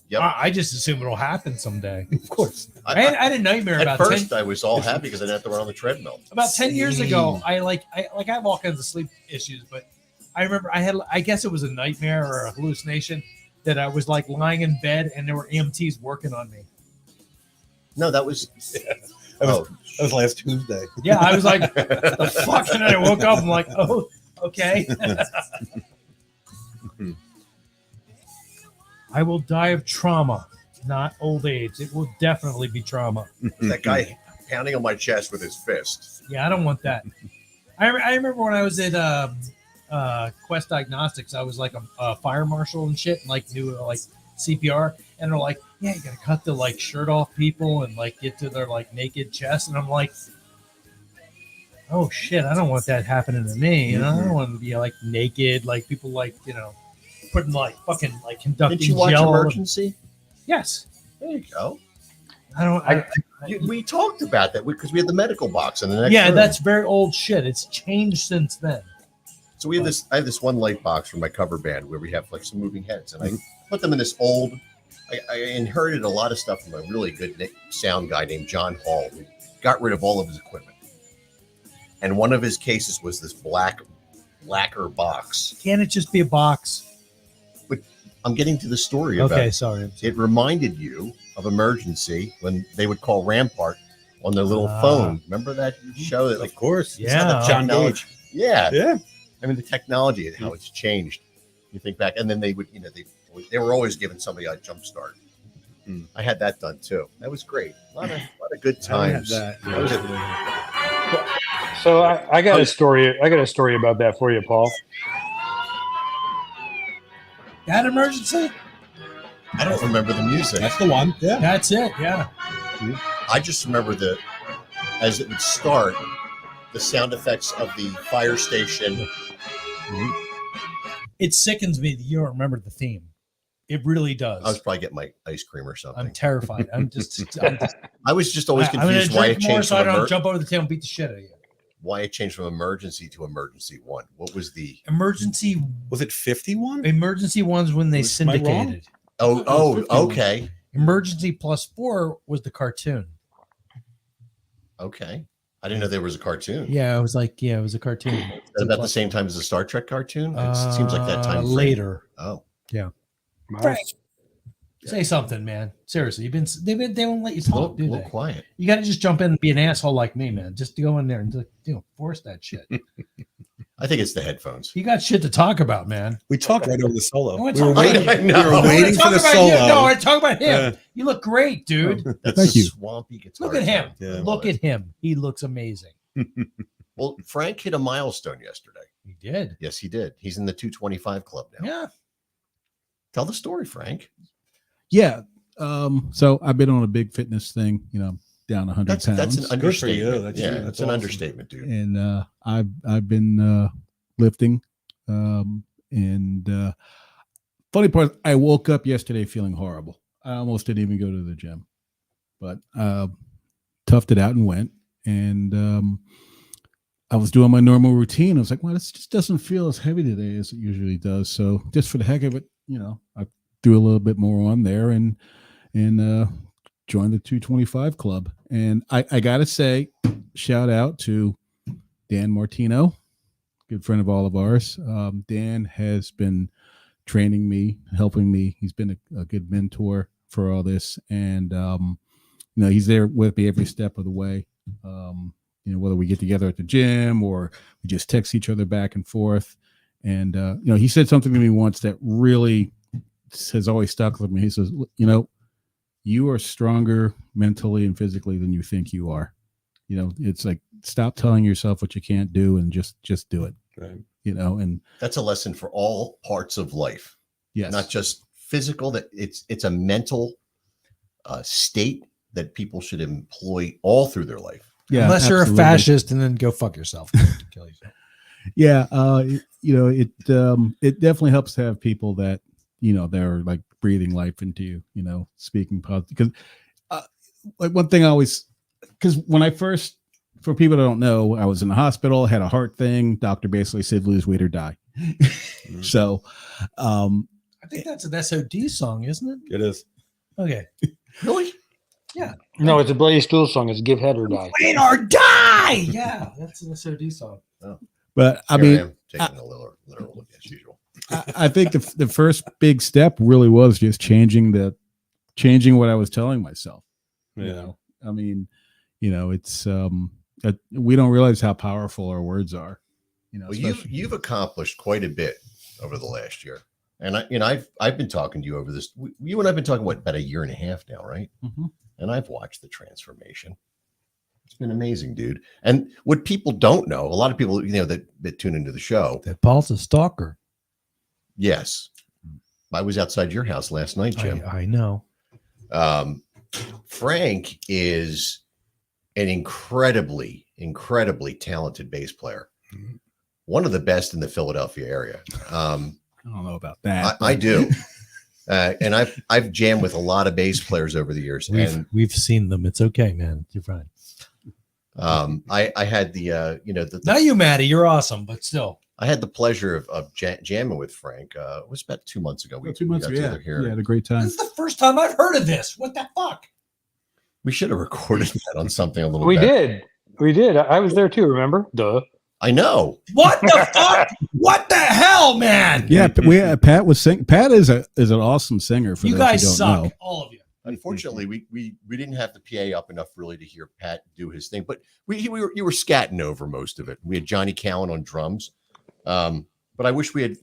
Yep. I just assume it'll happen someday. Of course. I had a nightmare At about first, 10, I was all happy because I didn't have to run on the treadmill. about 10 years ago. I have all kinds of sleep issues, but I remember I guess it was a nightmare or a hallucination that I was like lying in bed and there were EMTs working on me. No, that was. That was last Tuesday. Yeah, I was like, the fuck? And then I woke up. I'm like, oh, okay. I will die of trauma, not old age. It will definitely be trauma. That guy pounding on my chest with his fist. Yeah, I don't want that. I remember when I was at Quest Diagnostics, I was like a fire marshal and shit, and like do like CPR, and they're like, yeah, you gotta cut the like shirt off people and like get to their like naked chest, and I'm like, oh shit, I don't want that happening to me. You know, I don't want to be like naked, like people like putting like fucking like conducting Did you watch gel. Emergency? Yes, There you go. I don't. We talked about that because we had the medical box in the next Yeah, room. that's very old shit. It's changed since then. So we have this. I have this one light box for my cover band where we have like some moving heads, and I put them in this old. I inherited a lot of stuff from a really good sound guy named John Hall, who got rid of all of his equipment. And one of his cases was this lacquer box. Can't it just be a box? I'm getting to the story about Okay, it. sorry. It reminded you of Emergency when they would call Rampart on their little Ah. phone. Remember that show? That Of course. Yeah. the John technology. Yeah. Yeah. I mean, the technology and how it's changed. You think back, and then they would, they were always giving somebody a jump start. I had that done too. That was great. A lot of good times. that. That was it. So I got a story. I got a story about that for you, Paul. That emergency? I don't remember the music. That's the one. Yeah. That's it. Yeah. I just remember as it would start, the sound effects of the fire station. It sickens me that you don't remember the theme. It really does. I was probably getting my ice cream or something. I'm terrified. I'm just I was just always I'm gonna confused why it drink more changed so I from don't jump over the table and beat the shit out of you. why it changed from emergency to emergency one. What was the Emergency Was it 51? emergency ones when they Am I wrong? syndicated. okay. Emergency +4 was the cartoon. Okay. I didn't know there was a cartoon. Yeah, it was a cartoon. Is that about the same time as the Star Trek cartoon? It seems like that time frame. later. Oh. Frank, say something, man. Seriously, they won't let you talk, do A little they? quiet. You got to just jump in and be an asshole like me, man. Just go in there and force that shit. I think it's the headphones. You got shit to talk about, man. We talked right over the I solo. wanna We were talk about waiting, I know. we were I waiting for Talk the about solo. you. No, I talk about him. Yeah. You look great, dude. That's Thank the you. swampy guitar. Look at him. sound. Yeah. Look at him. He looks amazing. Well, Frank hit a milestone yesterday. He did. Yes, he did. He's in the 225 club now. Yeah. Tell the story, Frank. Yeah. So I've been on a big fitness thing, down 100 That's pounds. an Good for you. understatement. That's- Yeah, that's that's an awesome. understatement, dude. And I've been lifting. And funny part, I woke up yesterday feeling horrible. I almost didn't even go to the gym, but toughed it out and went. And I was doing my normal routine. I was like, well, this just doesn't feel as heavy today as it usually does. So just for the heck of it, I threw a little bit more on there and joined the 225 club. And I got to say, shout out to Dan Martino, good friend of all of ours. Dan has been training me, helping me. He's been a good mentor for all this, and he's there with me every step of the way. Whether we get together at the gym or we just text each other back and forth. And he said something to me once that really has always stuck with me. He says, you are stronger mentally and physically than you think you are. It's like, stop telling yourself what you can't do and just do it. Right. And That's a lesson for all parts of life. yes, Not just physical, that it's a mental state that people should employ all through their life. yeah, Unless you're a absolutely. fascist, and then go fuck yourself. Kill yourself. Yeah. It definitely helps to have people that, they're like breathing life into you, speaking positive. Because like one thing I always, because when I first, for people that don't know, I was in the hospital, had a heart thing. Doctor basically said, lose weight or die. So, I think that's an SOD song, isn't it? It is. Okay. Really? Yeah. No, it's a Bloody Stool song. It's Give Head or Die. Wait or die. Yeah, that's an SOD song. but I Here mean, am, taking a literal look as usual. I think the first big step really was just changing what I was telling myself. Yeah. I mean, it's we don't realize how powerful our words are. Well, especially- you've accomplished quite a bit over the last year, and I've been talking to you over this. You and I've been talking about a year and a half now, right? Mhm. And I've watched the transformation. It's been amazing, dude. And what people don't know, a lot of people that tune into the show. That Paul's a stalker. Yes, I was outside your house last night, Jim. I know. Frank is an incredibly talented bass player. One of the best in the Philadelphia area. I don't know about that. I do. And I've jammed with a lot of bass players over the years. We've seen them. It's okay, man. You're fine. I had the Not you, Maddie. You're awesome, but still. I had the pleasure of jamming with Frank. It was about 2 months ago. 2 months got ago, together here. yeah, had a great time. This is the first time I've heard of this. What the fuck? We should have recorded that on something a little We better. did. I was there too, remember? Duh. I know. What the fuck? What the hell, man? Yeah, Pat was singing. Pat is an awesome singer. For You those guys who don't suck, know. all of you. Unfortunately, we didn't have the PA up enough really to hear Pat do his thing, but you were scatting over most of it. We had Johnny Cowan on drums, but I wish we had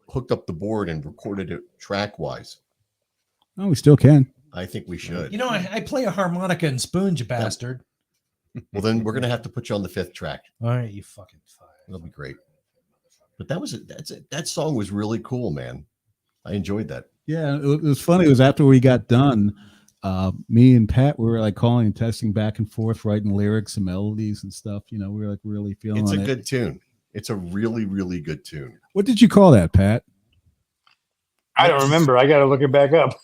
hooked up the board and recorded it track wise. Oh, we still can. I think we should. I play a harmonica and spoons, you bastard. Well, then we're gonna have to put you on the 5th track. All right, you fucking fire. That'll be great. But that song was really cool, man. I enjoyed that. Yeah, it was funny. It was after we got done. Me and Pat, we were calling and testing back and forth, writing lyrics and melodies and stuff. We were really feeling It's a it. good tune. It's a really, really good tune. What did you call that, Pat? I don't remember. I got to look it back up.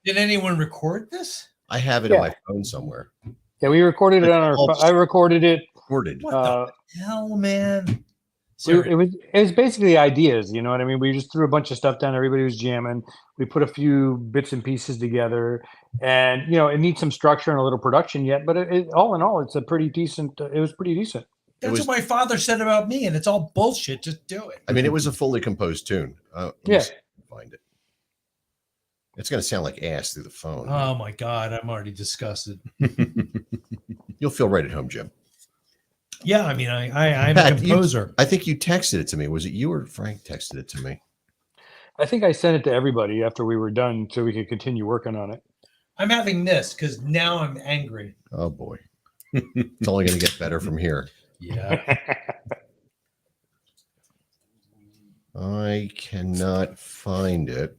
Did anyone record this? I have it on my phone somewhere. Yeah, we recorded it on our. I recorded it. Recorded. What the hell, man? It was basically ideas. You know what I mean? We just threw a bunch of stuff down. Everybody was jamming. We put a few bits and pieces together, and it needs some structure and a little production yet. But all in all, it's a pretty decent. It was pretty decent. That's what my father said about me, and it's all bullshit. Just do it. I mean, it was a fully composed tune. Let me find it. It's going to sound like ass through the phone. Oh my god, I'm already disgusted. You'll feel right at home, Jim. Yeah, I mean, I'm Pat, a composer. I think you texted it to me. Was it you or Frank texted it to me? I think I sent it to everybody after we were done, so we could continue working on it. I'm having this because now I'm angry. Oh boy, it's only going to get better from here. Yeah. I cannot find it.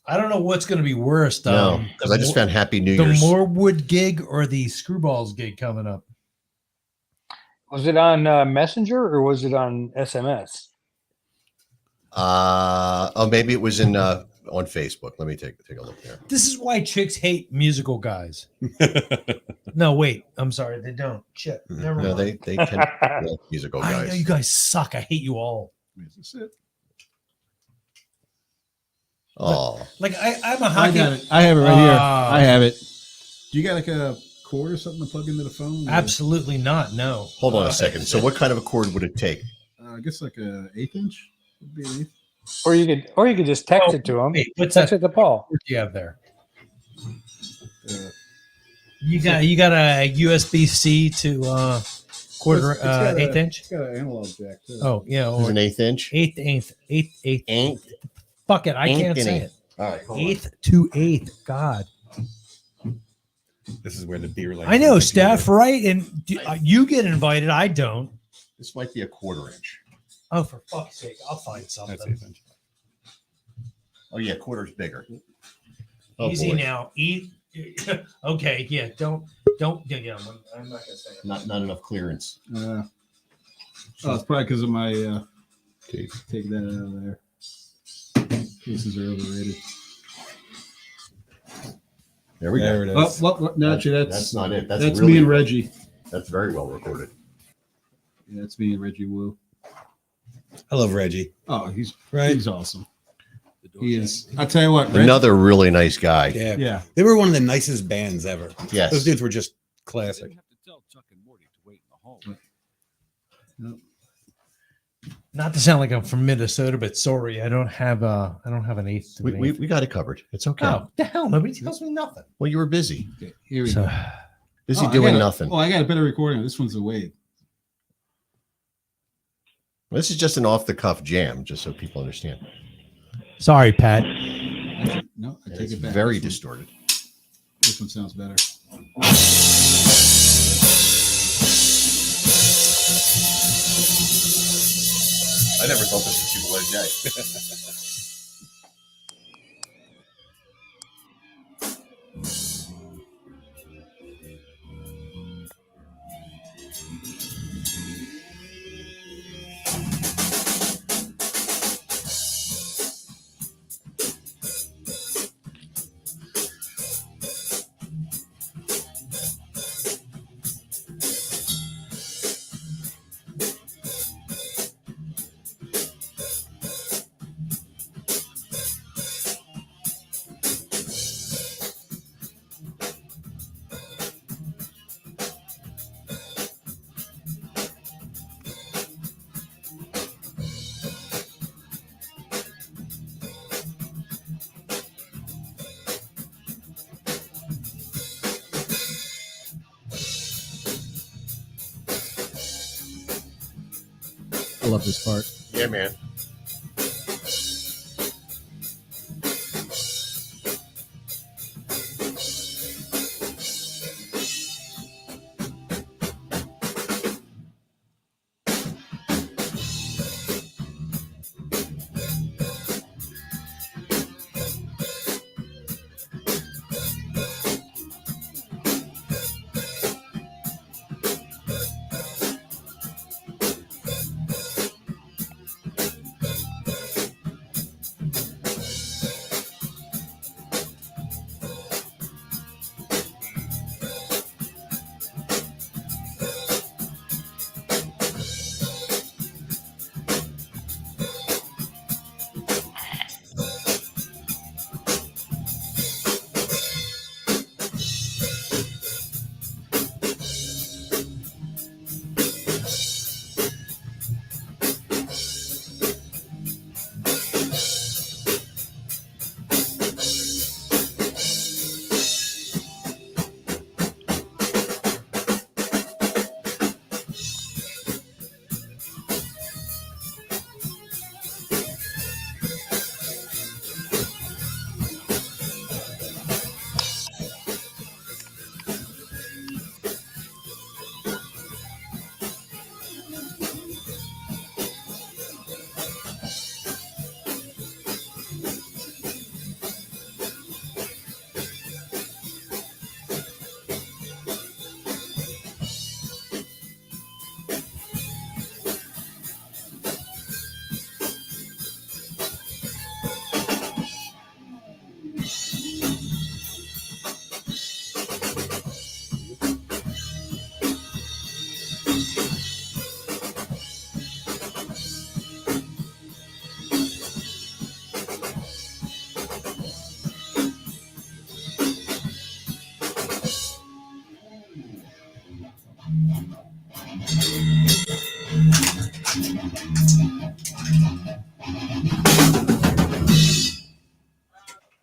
I don't know what's going to be worse. No, because I just found Happy New Year's. The Morewood gig or the Screwballs gig coming up. Was it on Messenger or was it on SMS? Maybe it was in on Facebook. Let me take a look there. This is why chicks hate musical guys. No, wait. I'm sorry. They don't. Shit. Never No, mind. they can like musical I know guys. you guys suck. I hate you all. Oh, I'm a I hockey. got it. I have it right here. I have it. Do you got a cord or something to plug into the phone? Absolutely not. No. hold on a second. So, what kind of a cord would it take? I guess like a 1/8 inch. Would be an eighth. Or you could just text it to him. Wait, what's Text that? it to Paul. What do you have there? You got a USB-C to quarter eighth inch. It's got an analog jack too. Oh yeah, It's or an eighth inch. eighth. Fuck it, I can't say it. All right, hold on. Eighth to eighth. God, This is where the beer. Like I know, Steph, right? And you get invited. I don't. This might be a quarter inch. Oh, for fuck's sake, I'll find something. That's eighth inch. Oh yeah, quarter's bigger. Oh, Easy boy. now. Eat. Okay, yeah. Don't. Yeah, I'm not gonna say it. Not enough clearance. Oh, it's probably because of my take that out of there. Cases are overrated. There we There go. it Oh, is. well, naturally, That's not it. That's That's really me and well- Reggie. That's very well recorded. Yeah, that's me and Reggie Wu. I love Reggie. Oh, he's Right. He's awesome. He is. I'll tell you what. Reggie, Another really nice guy. Yeah. Yeah. They were one of the nicest bands ever. Yes. Those dudes were just classic. Not to sound like I'm from Minnesota, but sorry, I don't have an eighth. To We, an we got it covered. It's okay. Oh, the hell! Nobody tells me nothing. Well, you were busy. Okay, here we So, go. Busy Oh, I doing got a- nothing. Oh, I got a better recording. This one's a Wade. This is just an off the cuff jam, just so people understand. sorry, Pat. No, I And take it's it back. very This one- distorted. This one sounds better. I never thought this would see the light of day. I love this part. Yeah, man.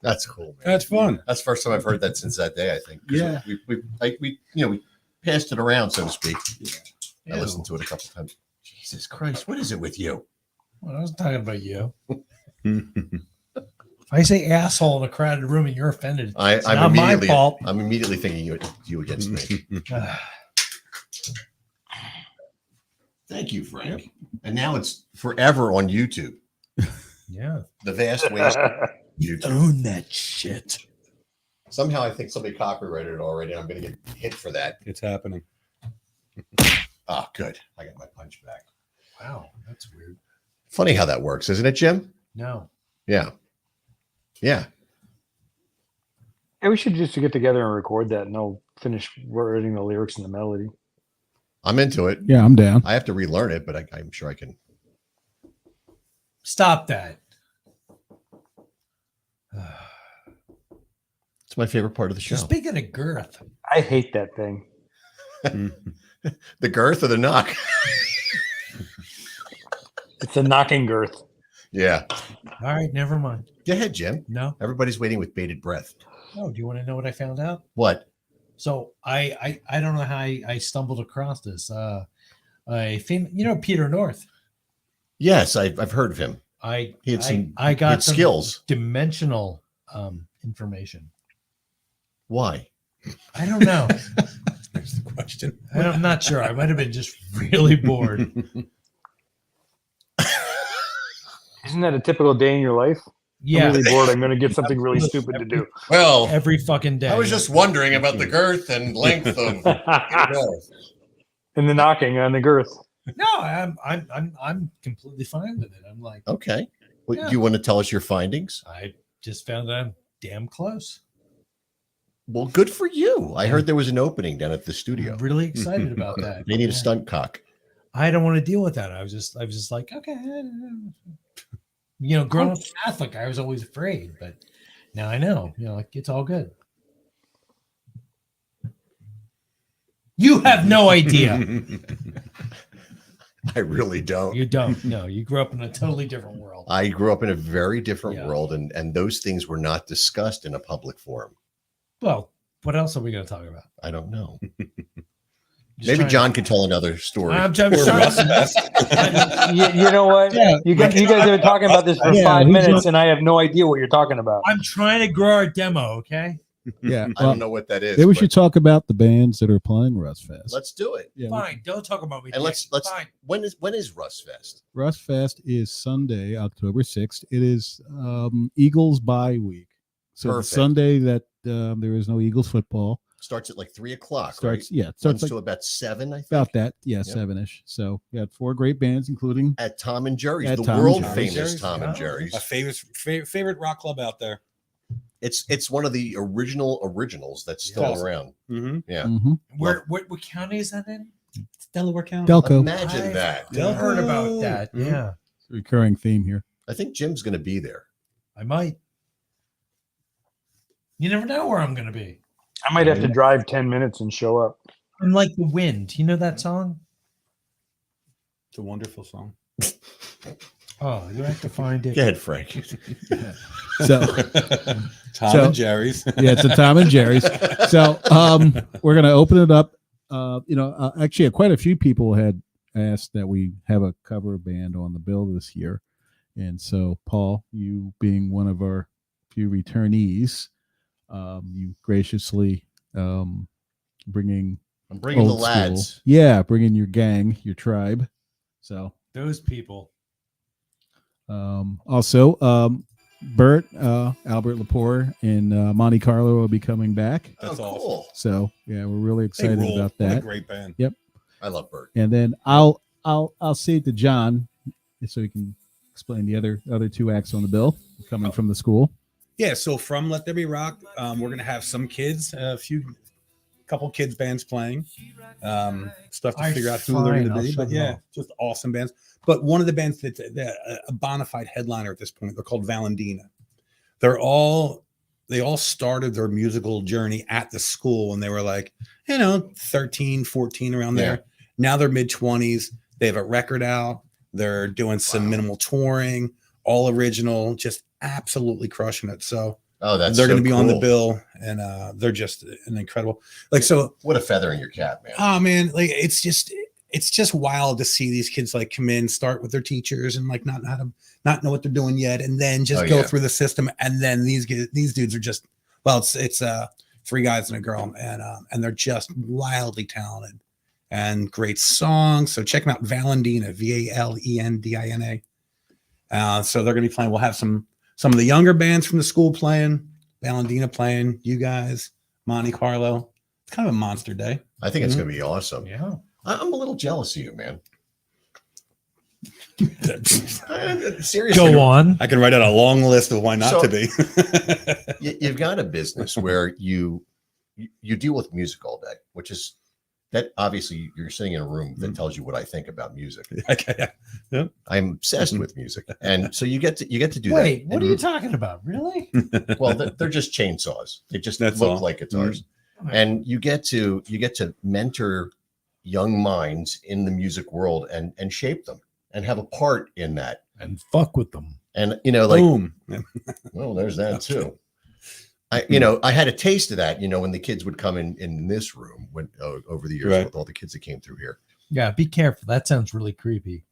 That's cool, man. That's fun. That's the first time I've heard that since that day, I think. 'Cause Yeah. we passed it around, so to speak. I Ew. listened to it a couple times. Jesus Christ, what is it with you? Well, I was talking about you. If I say asshole in a crowded room and you're offended, it's not my fault. I'm immediately thinking you against me. Thank you, Frank. And now it's forever on YouTube. Yeah. The vast waste of YouTube. Own that shit. Somehow I think somebody copyrighted it already. I'm going to get hit for that. It's happening. Oh, good. I got my punch back. Wow, that's weird. Funny how that works, isn't it, Jim? No. Yeah. Yeah. Yeah, we should just get together and record that, and I'll finish writing the lyrics and the melody. I'm into it. Yeah, I'm down. I have to relearn it, but I'm sure I can. Stop that. It's my favorite part of the show. Speaking of girth, I hate that thing. The girth or the knock? It's a knocking girth. Yeah. all right, never mind. Go ahead, Jim. No. Everybody's waiting with bated breath. Oh, do you want to know what I found out? What? So I don't know how I stumbled across this. Peter North. Yes, I've heard of him. He had some I got good some skills. dimensional information. Why? I don't know. There's the question. I'm not sure. I might have been just really bored. Isn't that a typical day in your life? Yeah. I'm really bored. I'm going to get something really stupid to do. Well, every fucking day. I was just wondering about the girth and length of. And the knocking on the girth. No, I'm completely fine with it. I'm like, Okay. Well, Yeah. Do you want to tell us your findings? I just found that I'm damn close. Well, good for you. I heard there was an opening down at the studio. I'm really excited about that. They need Yeah. a stunt cock. I don't want to deal with that. I was just like, okay. Growing up Catholic, I was always afraid, but now I know, like it's all good. You have no idea. I really don't. You don't. No, you grew up in a totally different world. I grew up in a very different Yeah. world, and those things were not discussed in a public forum. Well, what else are we going to talk about? I don't know. Just Maybe trying John can tell another story. I'm trying Or Russ. You know what? Yeah. You guys have been talking about this for Yeah, 5 he's minutes, and I have no idea what you're talking about. I'm trying to grow our demo, okay? Yeah. I don't know what that is. Maybe we but should talk about the bands that are playing Russ Fest. Let's do it. Yeah, Fine, don't talk about me. And let's Fine. when is Russ Fest? Russ Fest is Sunday, October 6th. It is Eagles bye week. So the Perfect. Sunday that there is no Eagles football Starts at like 3:00. starts. Right? Yeah, it starts Runs like to about 7. I think. about that. Yeah, Yep. 7-ish. So we had 4 great bands, including At Tom and Jerry's, At the Tom and world Jerry's. famous Tom and Oh. Jerry's. A favorite rock club out there. It's one of the originals that's still Yes. around. Mm-hmm. Yeah. Mhm. What county is that in? It's Delaware County. Delco. Imagine I've that. heard about that. Mhm. Yeah, Recurring theme here. I think Jim's going to be there. I might. You never know where I'm going to be. I might have to drive 10 minutes and show up. I'm like the wind. You know that song? It's a wonderful song. Oh, you have to find it. Go ahead, Frank. So Tom So- and Jerry's. yeah, it's a Tom and Jerry's. So we're gonna open it up. Actually, quite a few people had asked that we have a cover band on the bill this year, and so Paul, you being one of our few returnees, you graciously bringing I'm bringing the old school. lads. Yeah, bringing your gang, your tribe. So Those people. also, Bert, Albert Lepore, and Monte Carlo will be coming back. That's oh, awesome. cool. So yeah, we're really They excited rule. about What a that. great band. I love Bert. And then I'll say it to John so he can explain the other 2 acts on the bill coming from the school. Yeah, so from Let There Be Rock, we're gonna have some kids, couple kids bands playing. Stuff to figure out who they're Fine, gonna I'll be, shut but them yeah, off. just awesome bands. But one of the bands that's a bona fide headliner at this point, they're called Valentina. They all started their musical journey at the school when they were like, 13, 14 around there. Yeah. Now they're mid-20s. They have a record out. They're doing some minimal touring, all original, just absolutely crushing it. So Oh, that's they're so going to be on the cool. bill, and they're just an incredible. Like, so What a feather in your cap, man. oh man, like it's just wild to see these kids like come in, start with their teachers, and like not know what they're doing yet, and then just Oh, go yeah. through the system, and then these dudes are just it's 3 guys and a girl, and they're just wildly talented and great songs. So check them out, Valendina, Valendina. So they're going to be playing. We'll have some of the younger bands from the school playing, Valendina playing, you guys, Monte Carlo. It's kind of a monster day. I think it's going to be awesome. Yeah. I'm a little jealous of you, man. Seriously. Go on. I can write out a long list of why not So- to be. You've got a business where you deal with music all day, which is that obviously you're sitting in a room that tells you what I think about music. Okay. Yeah. I'm obsessed with music, and so you get to do Wait, that. what are you talking about? Really? Well, they're just chainsaws. They just That's look all. like guitars, and you get to mentor young minds in the music world and shape them and have a part in that. And fuck with them. And like, Boom. well, there's that too. I had a taste of that, when the kids would come in this room over the years Right. with all the kids that came through here. Yeah, be careful. That sounds really creepy.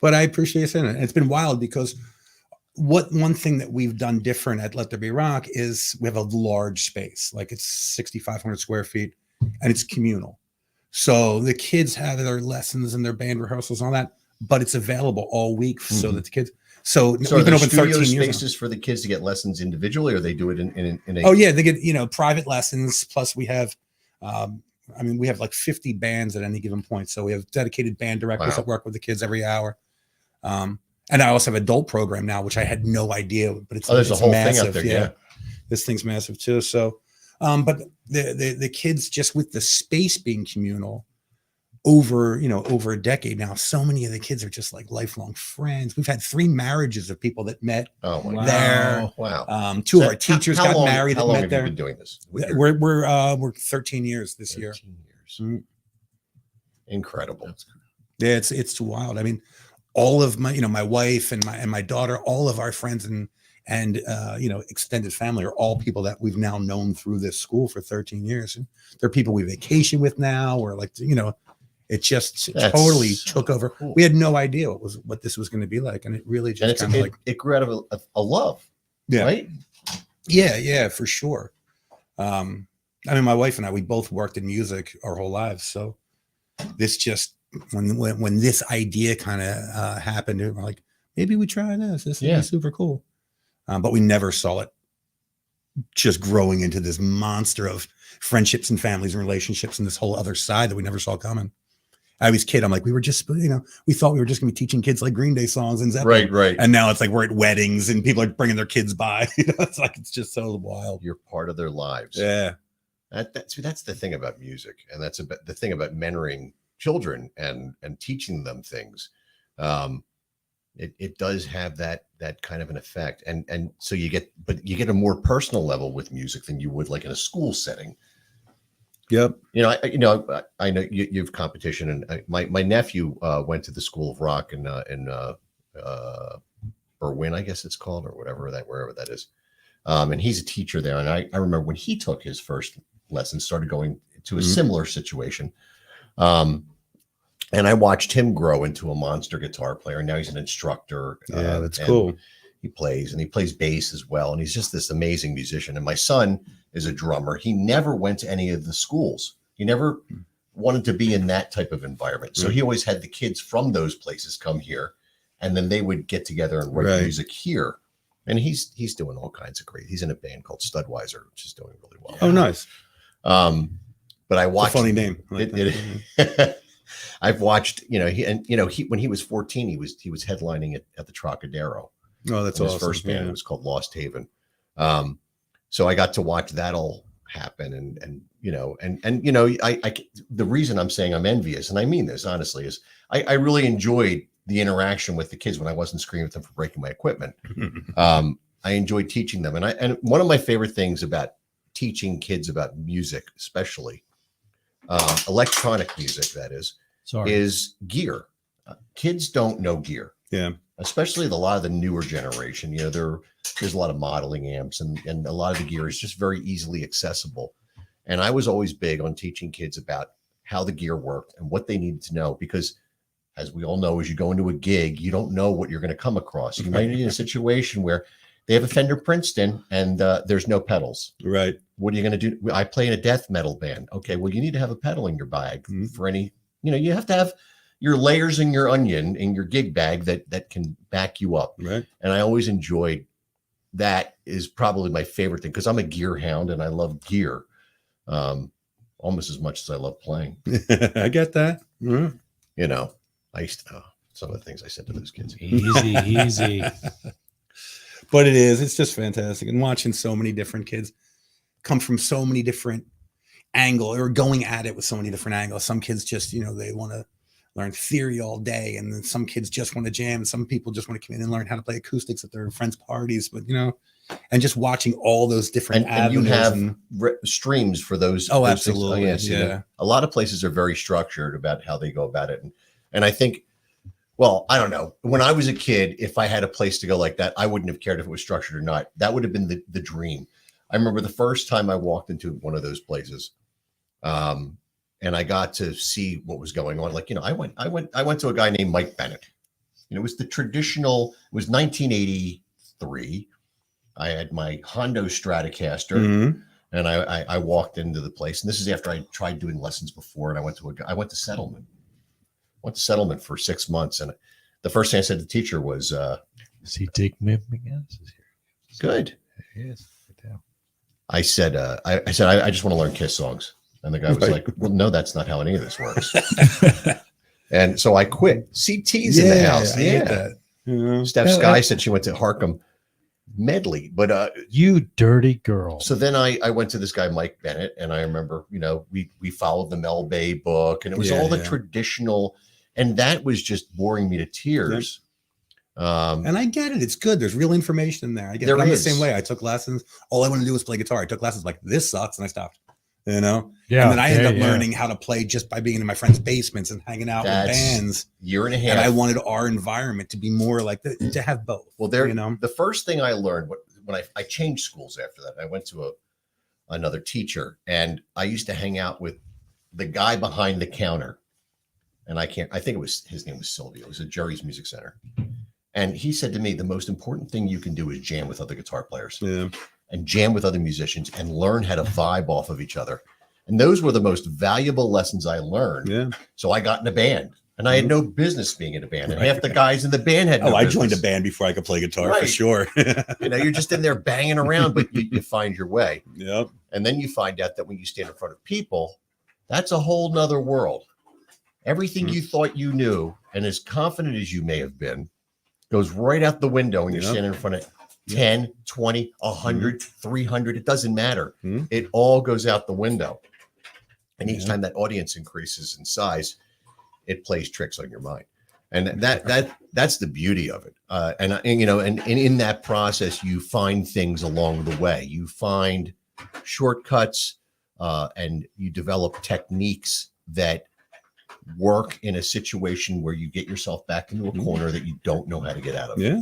But I appreciate you saying it. It's been wild because one thing that we've done different at Let There Be Rock is we have a large space, like it's 6,500 square feet, and it's communal. So the kids have their lessons and their band rehearsals and all that, but it's available all week so that the kids. So, So we've been are open there 13 studio years now. spaces for the kids to get lessons individually, or they do it in a Oh yeah, they get private lessons. Plus, we have, we have like 50 bands at any given point. So we have dedicated band directors Wow. that work with the kids every hour. And I also have adult program now, which I had no idea, but it's there's a it's whole massive. thing up there. Yeah. This thing's massive too. So, but the kids, just with the space being communal over a decade now, so many of the kids are just like lifelong friends. We've had 3 marriages of people that met Oh my there. Wow. 2 of So our teachers how got long- married How that long met have there. you been doing this? We're 13 years this year. 13 years. Mhm. Incredible. Yeah, it's wild. I mean, all of my, my wife and my daughter, all of our friends and extended family are all people that we've now known through this school for 13 years. And they're people we vacation with now, or like, it just That's totally so took over. cool. We had no idea what this was going to be like. And it really And just it's kind of like, it grew out of a love. yeah, Right. yeah, for sure. My wife and I, we both worked in music our whole lives. So this just, when this idea kind of happened, we were like, maybe we try this. This Yeah. is super cool. But we never saw it just growing into this monster of friendships and families and relationships and this whole other side that we never saw coming. I always kid. I'm like, we were just, we thought we were just going to be teaching kids like Green Day songs and Zeppelin. Right. And now it's like we're at weddings and people are bringing their kids by. It's just so wild. You're part of their lives. Yeah. That's the thing about music, and that's the thing about mentoring children and teaching them things. It does have that kind of an effect, and so you get a more personal level with music than you would like in a school setting. Yep. I know you have competition, and my nephew went to the School of Rock in Berwyn, I guess it's called, or wherever that is. And he's a teacher there, and I remember when he took his first lesson, started going to a similar situation. And I watched him grow into a monster guitar player. Now he's an instructor. Yeah, that's and cool. He plays bass as well. And he's just this amazing musician. And my son is a drummer. He never went to any of the schools. He never wanted to be in that type of environment. So he always had the kids from those places come here, and then they would get together and write Right. music here. And he's doing all kinds of great. He's in a band called Studweiser, which is doing really well. Oh, nice. But I It's a watched funny name. I like that. I've watched, he when he was 14, he was headlining at the Trocadero. Oh, that's His awesome. first band, Yeah. it was called Lost Haven. So I got to watch that all happen, and the reason I'm saying I'm envious, and I mean this honestly, is I really enjoyed the interaction with the kids when I wasn't screaming at them for breaking my equipment. I enjoyed teaching them, and one of my favorite things about teaching kids about music, especially electronic music, that is Sorry. is gear. Kids don't know gear. Yeah. especially a lot of the newer generation. You know, there's a lot of modeling amps and a lot of the gear is just very easily accessible. And I was always big on teaching kids about how the gear worked and what they needed to know, because as we all know, as you go into a gig, you don't know what you're going to come across. You might be in a situation where they have a Fender Princeton and there's no pedals. Right. What are you going to do? I play in a death metal band. Okay, well, you need to have a pedal in your bag for any, you know, you have to have your layers in your onion in your gig bag that can back you up. Right. And I always enjoyed that. Is probably my favorite thing because I'm a gear hound and I love gear almost as much as I love playing. I get that. Mm-hmm. You know, I used to, some of the things I said to those kids. Easy. But it's just fantastic. And watching so many different kids come from so many different angles or going at it with so many different angles. Some kids just, you know, they want to learn theory all day. And then some kids just want to jam. Some people just want to come in and learn how to play acoustics at their friends' parties. But, you know, and just watching all those different and you have streams for those. Oh, those absolutely. Things. Oh, yes, yeah. A lot of places are very structured about how they go about it. And I think, well, I don't know. When I was a kid, if I had a place to go like that, I wouldn't have cared if it was structured or not. That would have been the dream. I remember the first time I walked into one of those places, and I got to see what was going on. Like, you know, I went to a guy named Mike Bennett. You know, it was the traditional. It was 1983. I had my Hondo Stratocaster, and I walked into the place. And this is after I tried doing lessons before, and I went to Settlement. Went to Settlement for 6 months, and the first thing I said to the teacher was, "Is he Dick Mimigan?" Good. Yes. I said, I just want to learn Kiss songs, and the guy was like, "Well, no, that's not how any of this works." And so I quit. CT's in the house. Yeah. Steph Sky said she went to Harkham Medley, but you dirty girl. So then I went to this guy Mike Bennett, and I remember, you know, we followed the Mel Bay book, and it was all the traditional. And that was just boring me to tears. And I get it. It's good. There's real information in there. I get it. I'm the same way. I took lessons. All I want to do was play guitar. I took lessons like this sucks. And I stopped, you know? Yeah. And then I ended up learning how to play just by being in my friends' basements and hanging out with bands. Year and a half. And I wanted our environment to be more like to have both. Well, there, you know, the first thing I learned when I changed schools after that, I went to another teacher, and I used to hang out with the guy behind the counter. And I think his name was Silvio. It was at Jerry's Music Center. And he said to me, the most important thing you can do is jam with other guitar players and jam with other musicians and learn how to vibe off of each other. And those were the most valuable lessons I learned. Yeah. So I got in a band, and I had no business being in a band. And half the guys in the band had no I business. joined a band before I could play guitar for sure. You know, you're just in there banging around, but you find your way. Yep. And then you find out that when you stand in front of people, that's a whole nother world. Everything you thought you knew, and as confident as you may have been, goes right out the window when you're standing in front of 10, 20, 100, 300. It doesn't matter. It all goes out the window. And each time that audience increases in size, it plays tricks on your mind. And that's the beauty of it. And you know, and in that process, you find things along the way. You find shortcuts, and you develop techniques that work in a situation where you get yourself back into a corner that you don't know how to get out of. Yeah.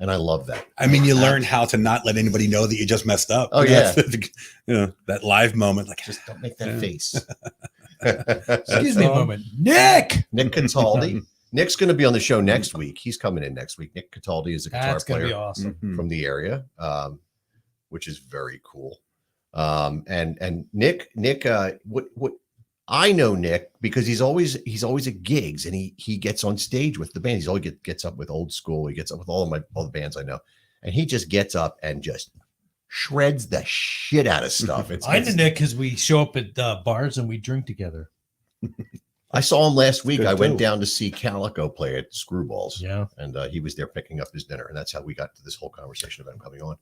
And I love that. I mean, you learn how to not let anybody know that you just messed up. Oh, yeah. You know, that live moment, like, just don't make that face. Excuse me a moment. Nick Cataldi. Nick's going to be on the show next week. He's coming in next week. Nick Cataldi is a guitar player be awesome. from the area, which is very cool. And Nick, what I know Nick because he's always at gigs, and he gets on stage with the band. He's always gets up with Old School. He gets up with all the bands I know, and he just gets up and just shreds the shit out of stuff. I know Nick because we show up at bars and we drink together. I saw him last week. I went down to see Calico play at Screwballs. Yeah, and he was there picking up his dinner, and that's how we got to this whole conversation about him coming on.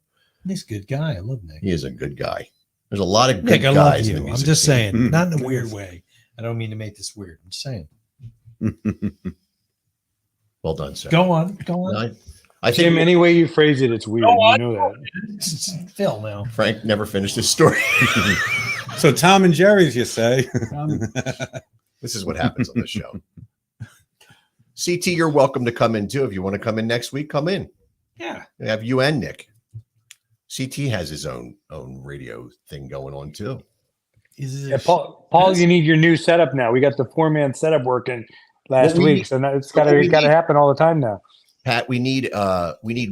He's a good guy. I love Nick. He is a good guy. There's a lot of good Nick, guys. I love in you. the I'm music just scene. saying, not in a weird way. I don't mean to make this weird. I'm just saying. Well done, sir. Go on. I think Jim, any way you phrase it, it's weird. You know that. Phil, now. Frank never finished his story. So Tom and Jerry's, you say? This is what happens on the show. CT, you're welcome to come in too. If you want to come in next week, come in. Yeah. We have you and Nick. CT has his own radio thing going on too. Yeah, Paul, you need your new setup now. We got the 4-man setup working last we week, need- so now it's what got we to need- happen all the time now. Pat, we need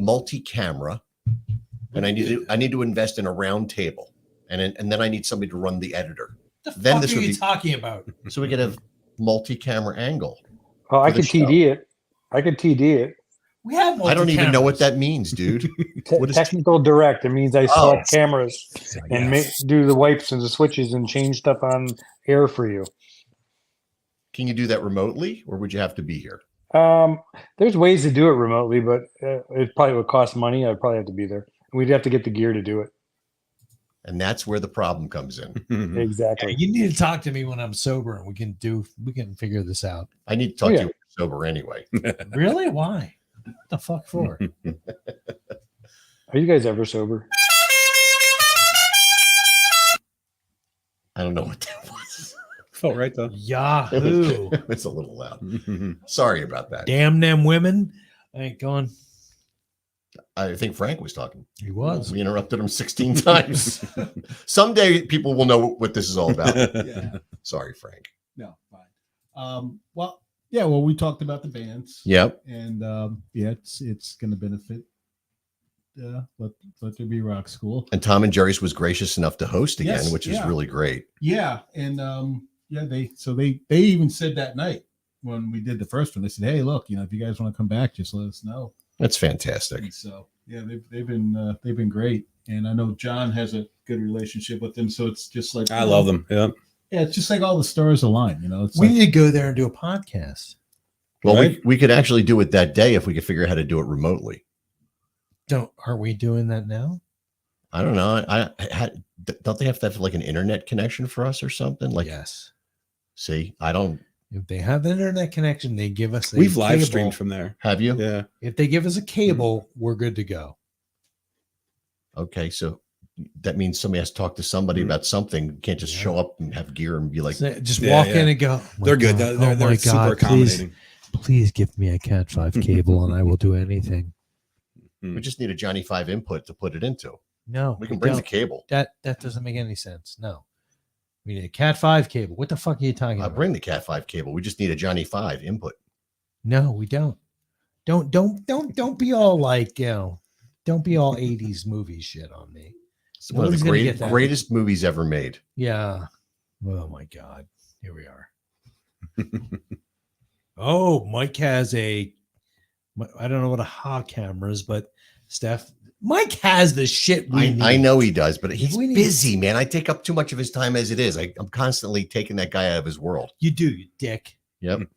multi-camera, and I need to invest in a round table, and then I need somebody to run the editor. What the Then fuck this are would you be- talking about? So we could have multi-camera angle. Oh, I for the could TD it. I could TD it. We have I don't even know what multi-cameras. that means, dude. What is Technical direct. It means I select cameras and Yes. do the wipes and the switches and change stuff on air for you. Can you do that remotely, or would you have to be here? There's ways to do it remotely, but it probably would cost money. I'd probably have to be there. We'd have to get the gear to do it. And that's where the problem comes in. Exactly. You need to talk to me when I'm sober, and we can figure this out. I need to talk Oh, to yeah. you when you're sober anyway. Really? Why? What the fuck for? Are you guys ever sober? I don't know what that was. Felt right though. Yahoo! It's a little loud. Sorry about that. Damn them women! I ain't going. I think Frank was talking. He was. We interrupted him 16 times. Someday people will know what this is all about. Yeah. Sorry, Frank. No, fine. Well, yeah. Well, we talked about the bands. Yep. And yeah, it's going to benefit. Let there be rock school. And Tom and Jerry's was gracious enough to host again, Yes, which is yeah. really great. Yeah, and yeah, they even said that night when we did the first one, they said, "Hey, look, if you guys want to come back, just let us know." That's fantastic. And so yeah, they've been great, and I know John has a good relationship with them, so it's just like I love them. Yeah. Yeah, it's just like all the stars align, It's We like, need to go there and do a podcast. Well, Right. we could actually do it that day if we could figure out how to do it remotely. Aren't we doing that now? I don't know. Don't they have to have like an internet connection for us or something? Like, Yes. see, I don't. If they have an internet connection, they give us. We've live cable. streamed from there. Have you? Yeah. If they give us a cable, we're good to go. Okay, so that means somebody has to talk to somebody Mhm. about something. You can't just show up and have gear and be like, So just Yeah, walk yeah. in and go. "Oh my They're good. God, They're, oh they're my super God, accommodating. Please give me a Cat 5 cable and I will do anything. we just need a Johnny 5 input to put it into. No, We can bring the cable. That doesn't make any sense. No, we need a Cat 5 cable. What the fuck are you talking I'll about? bring the Cat 5 cable. We just need a Johnny 5 input. No, we don't. Don't be all like don't be all 80s movie shit on me. It's one of Nobody's the gonna get that. greatest movies ever made. Yeah. Oh my God. Here we are. Oh, Mike has I don't know what a ha camera is, but Mike has the shit we need. I know he does, but he's We need- busy, man. I take up too much of his time as it is. I'm constantly taking that guy out of his world. You do, you dick. Yep.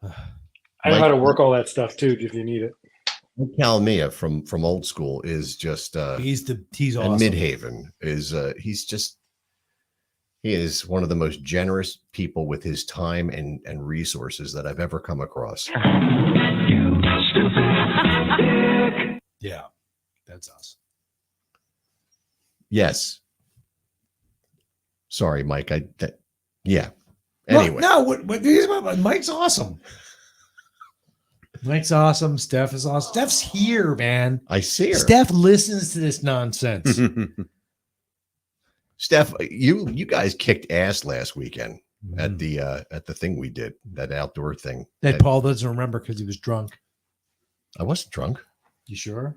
I know how to work all that stuff too, if you need it. Calamia from old school is just He's and awesome. Midhaven is he is one of the most generous people with his time and resources that I've ever come across. Yeah, that's us. Yes. Sorry, Mike. Yeah. Anyway. No, what he's about, Mike's awesome. Mike's awesome. Steph is awesome. Steph's here, man. I see her. Steph listens to this nonsense. Steph, you guys kicked ass last weekend at the thing we did, that outdoor thing. That Paul doesn't remember because he was drunk. I wasn't drunk. You sure?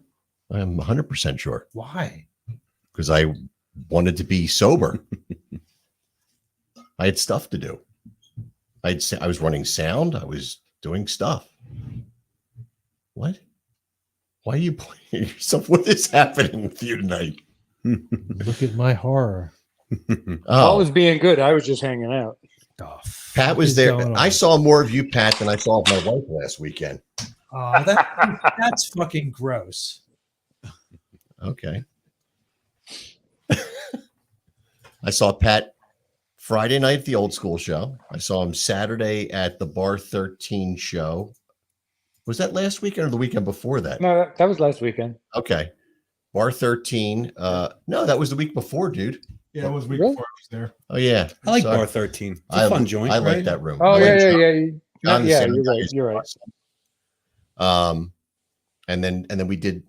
I'm 100% sure Why? because I wanted to be sober. I had stuff to do. I was running sound. I was doing stuff. What? Why are you playing yourself? What is happening with you tonight? Look at my horror. I Oh, was being good. I was just hanging out. Pat was there. I saw more of you, Pat, than I saw of my wife last weekend. Oh, that's fucking gross. Okay. I saw Pat Friday night at the Old School show. I saw him Saturday at the Bar 13 show. Was that last weekend or the weekend before that? No, that was last weekend. Okay. Bar 13. No, that was the week before, dude. yeah, it was week Really? before I was there. Oh, yeah. I like Sorry. Bar 13. It's a fun joint. I like right? that room. Oh I yeah, like yeah, John. yeah. John, the yeah, sound you're guy, right. is You're right. awesome. And then we did.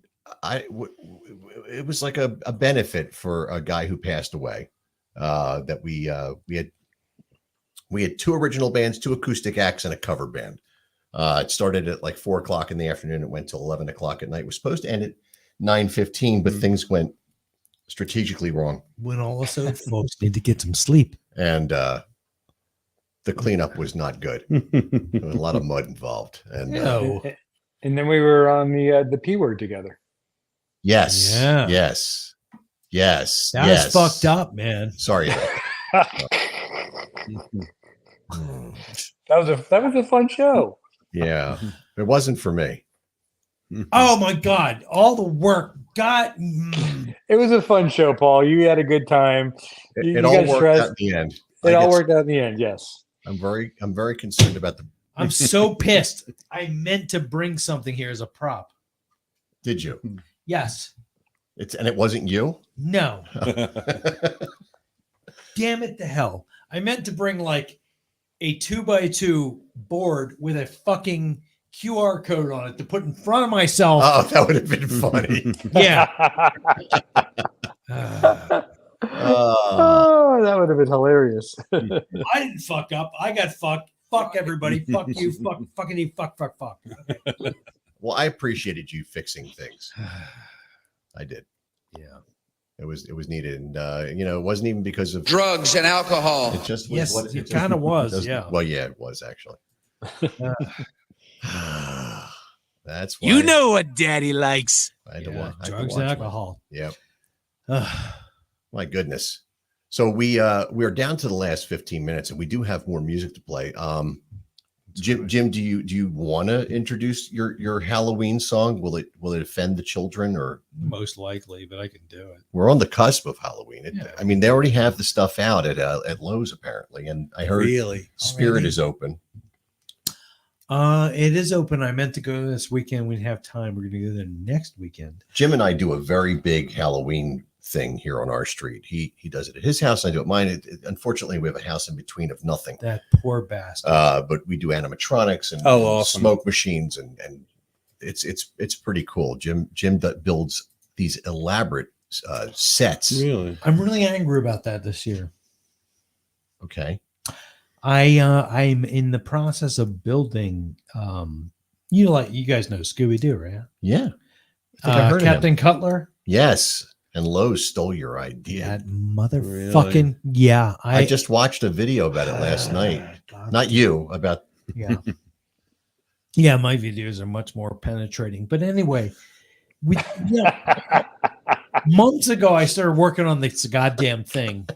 It was like a benefit for a guy who passed away. That we had two original bands, two acoustic acts, and a cover band. It started at like 4:00 in the afternoon. It went till 11:00 at night. It was supposed to end at 9:15, but things went strategically wrong. When also folks need to get some sleep. And the cleanup was not good. There was a lot of mud involved. And And then we were on the P word together. yes, Yeah. yes, That was fucked up, man. Sorry. That was a fun show. Yeah, it wasn't for me. Oh my God. All the work. God. It was a fun show, Paul. You had a good time. It all worked out in the end. It all worked out in the end. Yes. I'm very concerned about the. I'm so pissed. I meant to bring something here as a prop. Did you? Yes. And it wasn't you? No. Damn it to hell. I meant to bring like a 2x2 board with a fucking QR code on it to put in front of myself. Oh, that would have been funny. Yeah. Oh, that would have been hilarious. I didn't fuck up. I got fucked. Fuck everybody. Fuck you. Fucking you. Fuck. Well, I appreciated you fixing things. I did. Yeah. It was needed. And it wasn't even because of drugs and alcohol. It just was Yes, what it kind of was. Yeah. Well, yeah, it was actually. That's why You know what daddy likes. I had to Yeah, watch drugs and alcohol. Yep. My goodness. So we're down to the last 15 minutes, and we do have more music to play. Jim, do you want to introduce your Halloween song? Will it offend the children, or Most likely, but I can do it. we're on the cusp of Halloween? Yeah. I mean, they already have the stuff out at Lowe's apparently, and I heard Spirit Already? is open. It is open. I meant to go this weekend. We'd have time. We're going to go there next weekend. Jim and I do a very big Halloween thing here on our street. He does it at his house. I do it at mine. Unfortunately, we have a house in between of nothing. That poor bastard. But we do animatronics and awesome. smoke machines, and it's pretty cool. Jim builds these elaborate sets. Really? I'm really angry about that this year. Okay. I'm in the process of building. Like you guys know Scooby Doo, right? Yeah. I think I heard of him. Captain Cutler. Yes. And Lowe's stole your idea. That motherfucking yeah. I just watched a video about it last night. Not you, about Yeah. Yeah, my videos are much more penetrating. But anyway, months ago I started working on this goddamn thing.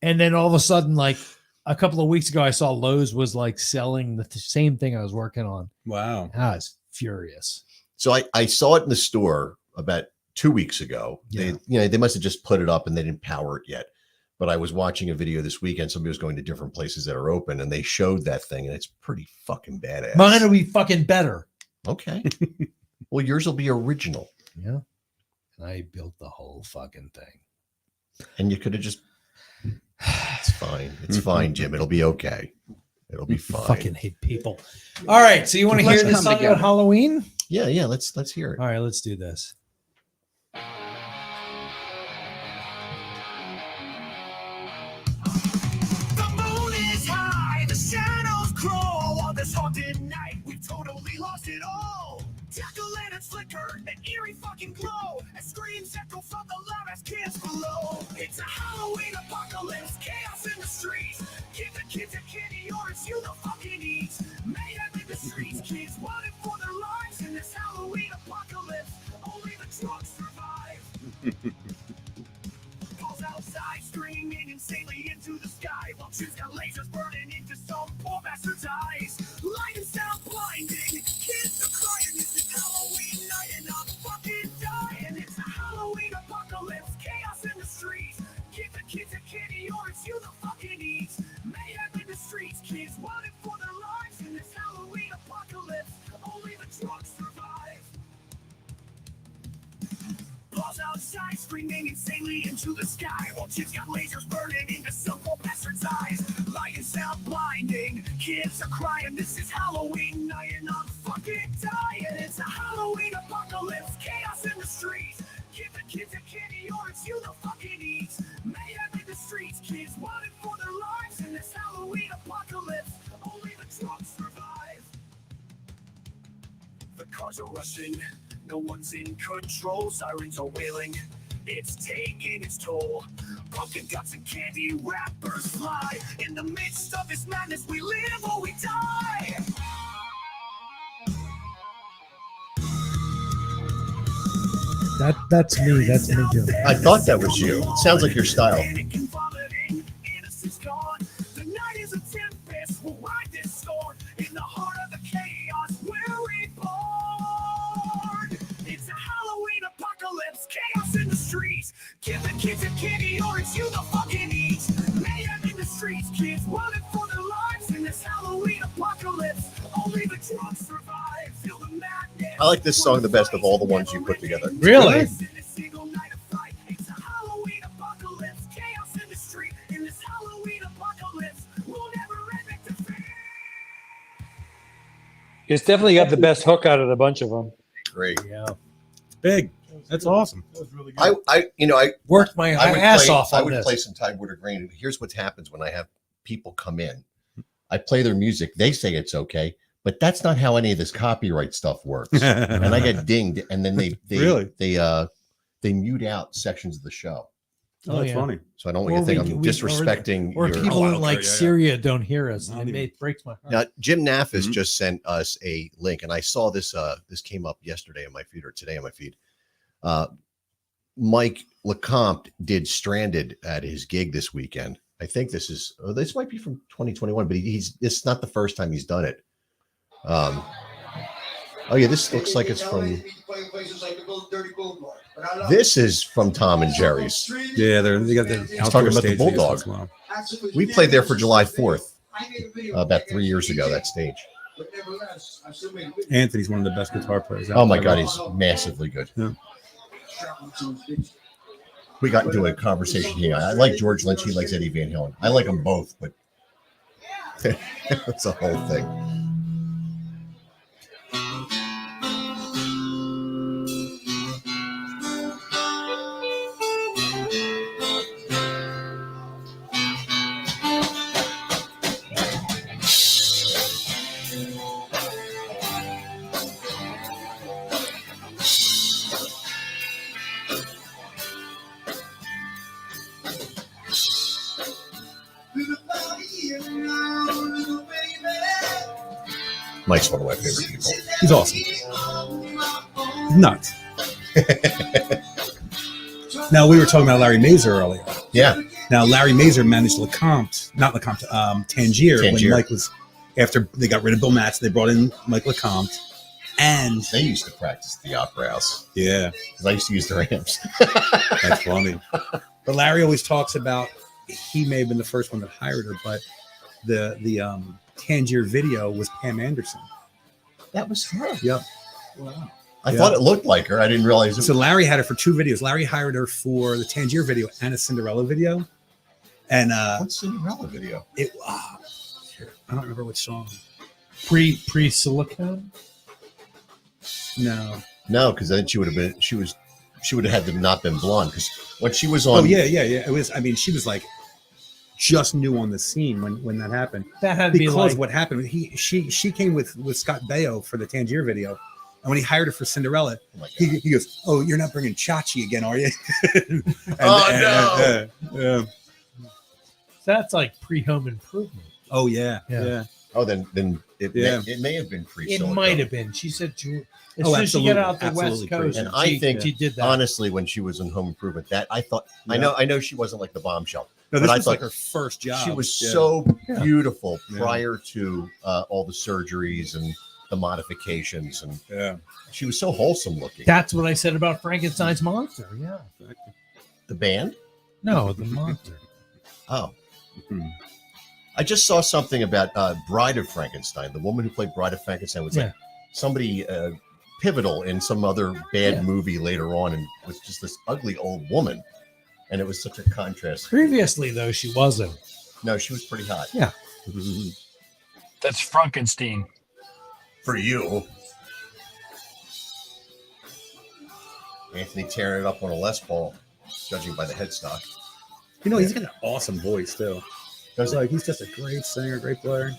And then all of a sudden, like a couple of weeks ago, I saw Lowe's was like selling the same thing I was working on. Wow. I was furious. So I saw it in the store about 2 weeks ago. Yeah. They must have just put it up and they didn't power it yet. But I was watching a video this weekend. Somebody was going to different places that are open, and they showed that thing, and it's pretty fucking badass. Mine will be fucking better. Okay. Well, yours will be original. Yeah. And I built the whole fucking thing. And you could have just. It's fine. It's fine, Jim. It'll be okay. It'll be fine. Fucking hate people. All right. So you want to hear this song about Halloween? Yeah. Let's hear it. All right. Let's do this. The moon is high, the shadows crawl. On this haunted night, we've totally lost it all. Jack-o'-lanterns flicker, an eerie fucking glow, as screams echo from the loudest kids below. It's a Halloween apocalypse, chaos in the streets. Give the kids a kitty or it's you the fucking eats. Mayhem in the streets, kids wanted for their lives in this Halloween apocalypse. Only the drunk survive. Calls outside, screaming insanely into the sky, while she's got lasers burning into some poor bastard's eyes. Light and sound blinding, kids are crying. This is Halloween night and I'm fucking dying. It's a Halloween apocalypse, chaos in the streets. Give the kids a kitty or it's you the fucking eats. Mayhem in the streets, kids wanted for their lives in this Halloween apocalypse. Only the drunk survive. Balls outside, screaming insanely into the sky, while chicks got lasers burning into some poor bastard's eyes. Light and sound blinding, kids are crying. This is Halloween night and I'm fucking dying. It's a Halloween apocalypse, chaos in the streets. Give the kids a candy or it's you the fucking eat. Mayhem in the streets, kids wanted for their lives in this Halloween apocalypse. Only the drunk survive. The cars are rushing, no one's in control. Sirens are wailing, it's taking its toll. Pumpkin guts and candy wrappers fly. In the midst of this madness, we live or we die. That's me. That's me doing it. I thought that was you. It sounds like your style. Panic and vomiting, innocence gone. The night is a tempest, we'll ride this storm. In the heart of the chaos, we're reborn. It's a Halloween apocalypse, chaos in the streets. Give the kids a candy or it's you the fucking eat. Mayhem in the streets, kids running for their lives in this Halloween apocalypse. Only the drunk survive. Feel the madness. I like this song the best of all the ones you put together. Really? In a single night of fright, it's a Halloween apocalypse. Chaos in the street. In this Halloween apocalypse, we'll never end to fear. It's definitely got the best hook out of the bunch of them. Great. Yeah. Big. That's awesome. I Worked my ass off I on would this. play some Tidewater Green. Here's what happens when I have people come in. I play their music. They say it's okay, but that's not how any of this copyright stuff works. And I get dinged, and then they Really? they mute out sections of the show. Oh, that's yeah. funny. So I don't want you to think I'm disrespecting Or your. people I in don't like care, yeah, yeah. Syria don't hear us. Not And even- it breaks my heart. Now, Jim Naffis Mhm. just sent us a link, and I saw this. This came up yesterday on my feed or today on my feed. Mike LeCompte did Stranded at his gig this weekend. I think this might be from 2021, but it's not the first time he's done it. Oh yeah, this looks like it's from. This is from Tom and Jerry's. Yeah, they got the talking outdoor about the stage Bulldog. as well. We played there for July 4th, about 3 years ago. That stage. Anthony's one of the best guitar players. out Oh my there. God, he's massively good. Yeah. We got into a conversation here. I like George Lynch. He likes Eddie Van Halen. I like them both, but it's a whole thing. Mike's one of my favorite people. He's awesome. He's nuts. Now, we were talking about Larry Mazer earlier. Yeah. Now, Larry Mazer managed not LeCompte, Tangier, when Tangier. Mike was, after they got rid of Bill Matz, they brought in Mike LeCompte. And They used to practice at the Opera House yeah, because I used to use their amps. that's funny. But Larry always talks about he may have been the first one that hired her, but the Tangier video was Pam Anderson. That was her. Yep. I Yeah. thought it looked like her. I didn't realize it. So Larry had her for 2 videos. Larry hired her for the Tangier video and a Cinderella video. And What's Cinderella video? I don't remember which song. Pre-silicone. No. Because then she would have had to not been blonde because when she was on. Oh yeah. It was. I mean, she was like just new on the scene when that happened. That had to be Because like what happened? She came with Scott Baio for the Tangier video, and when he hired her for Cinderella, Oh my God. he goes, "Oh, you're not bringing Chachi again, are you?" Oh, no! Yeah. that's like pre-home improvement. Oh yeah. Yeah. Oh, then it may have been free. It might have been. She said, as Oh, soon as she got absolutely. out the West Absolutely Coast, And I think she did that. honestly, when she was in Home Improvement, that I thought I know she wasn't like the bombshell. No, But this I was thought like her first job. She was Yeah. so beautiful Yeah. prior to all the surgeries and the modifications, and Yeah. she was so wholesome looking. That's what I said about Frankenstein's monster. Yeah. The band? No, the monster. Oh. Mhm. I just saw something about Bride of Frankenstein. The woman who played Bride of Frankenstein was like somebody pivotal in some other bad movie later on, and was just this ugly old woman. And it was such a contrast. Previously, though, she wasn't. No, she was pretty hot. Yeah. That's Frankenstein. For you. Anthony tearing it up on a Les Paul, judging by the headstock. You know, he's got an awesome voice too. Does he? Like he's just a great singer, great player.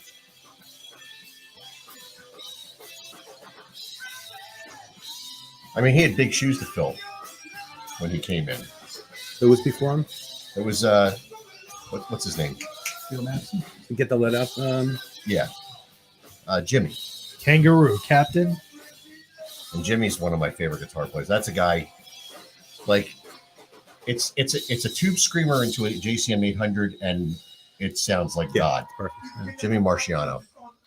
I mean, he had big shoes to fill when he came in. Who was before him? It was what's his name? Phil Madison. You get the let up. Yeah, Jimmy. Kangaroo Captain. And Jimmy's one of my favorite guitar players. That's a guy, like, it's a tube screamer into a JCM 800, and it sounds like God. Perfect. Yeah. Jimmy Marciano.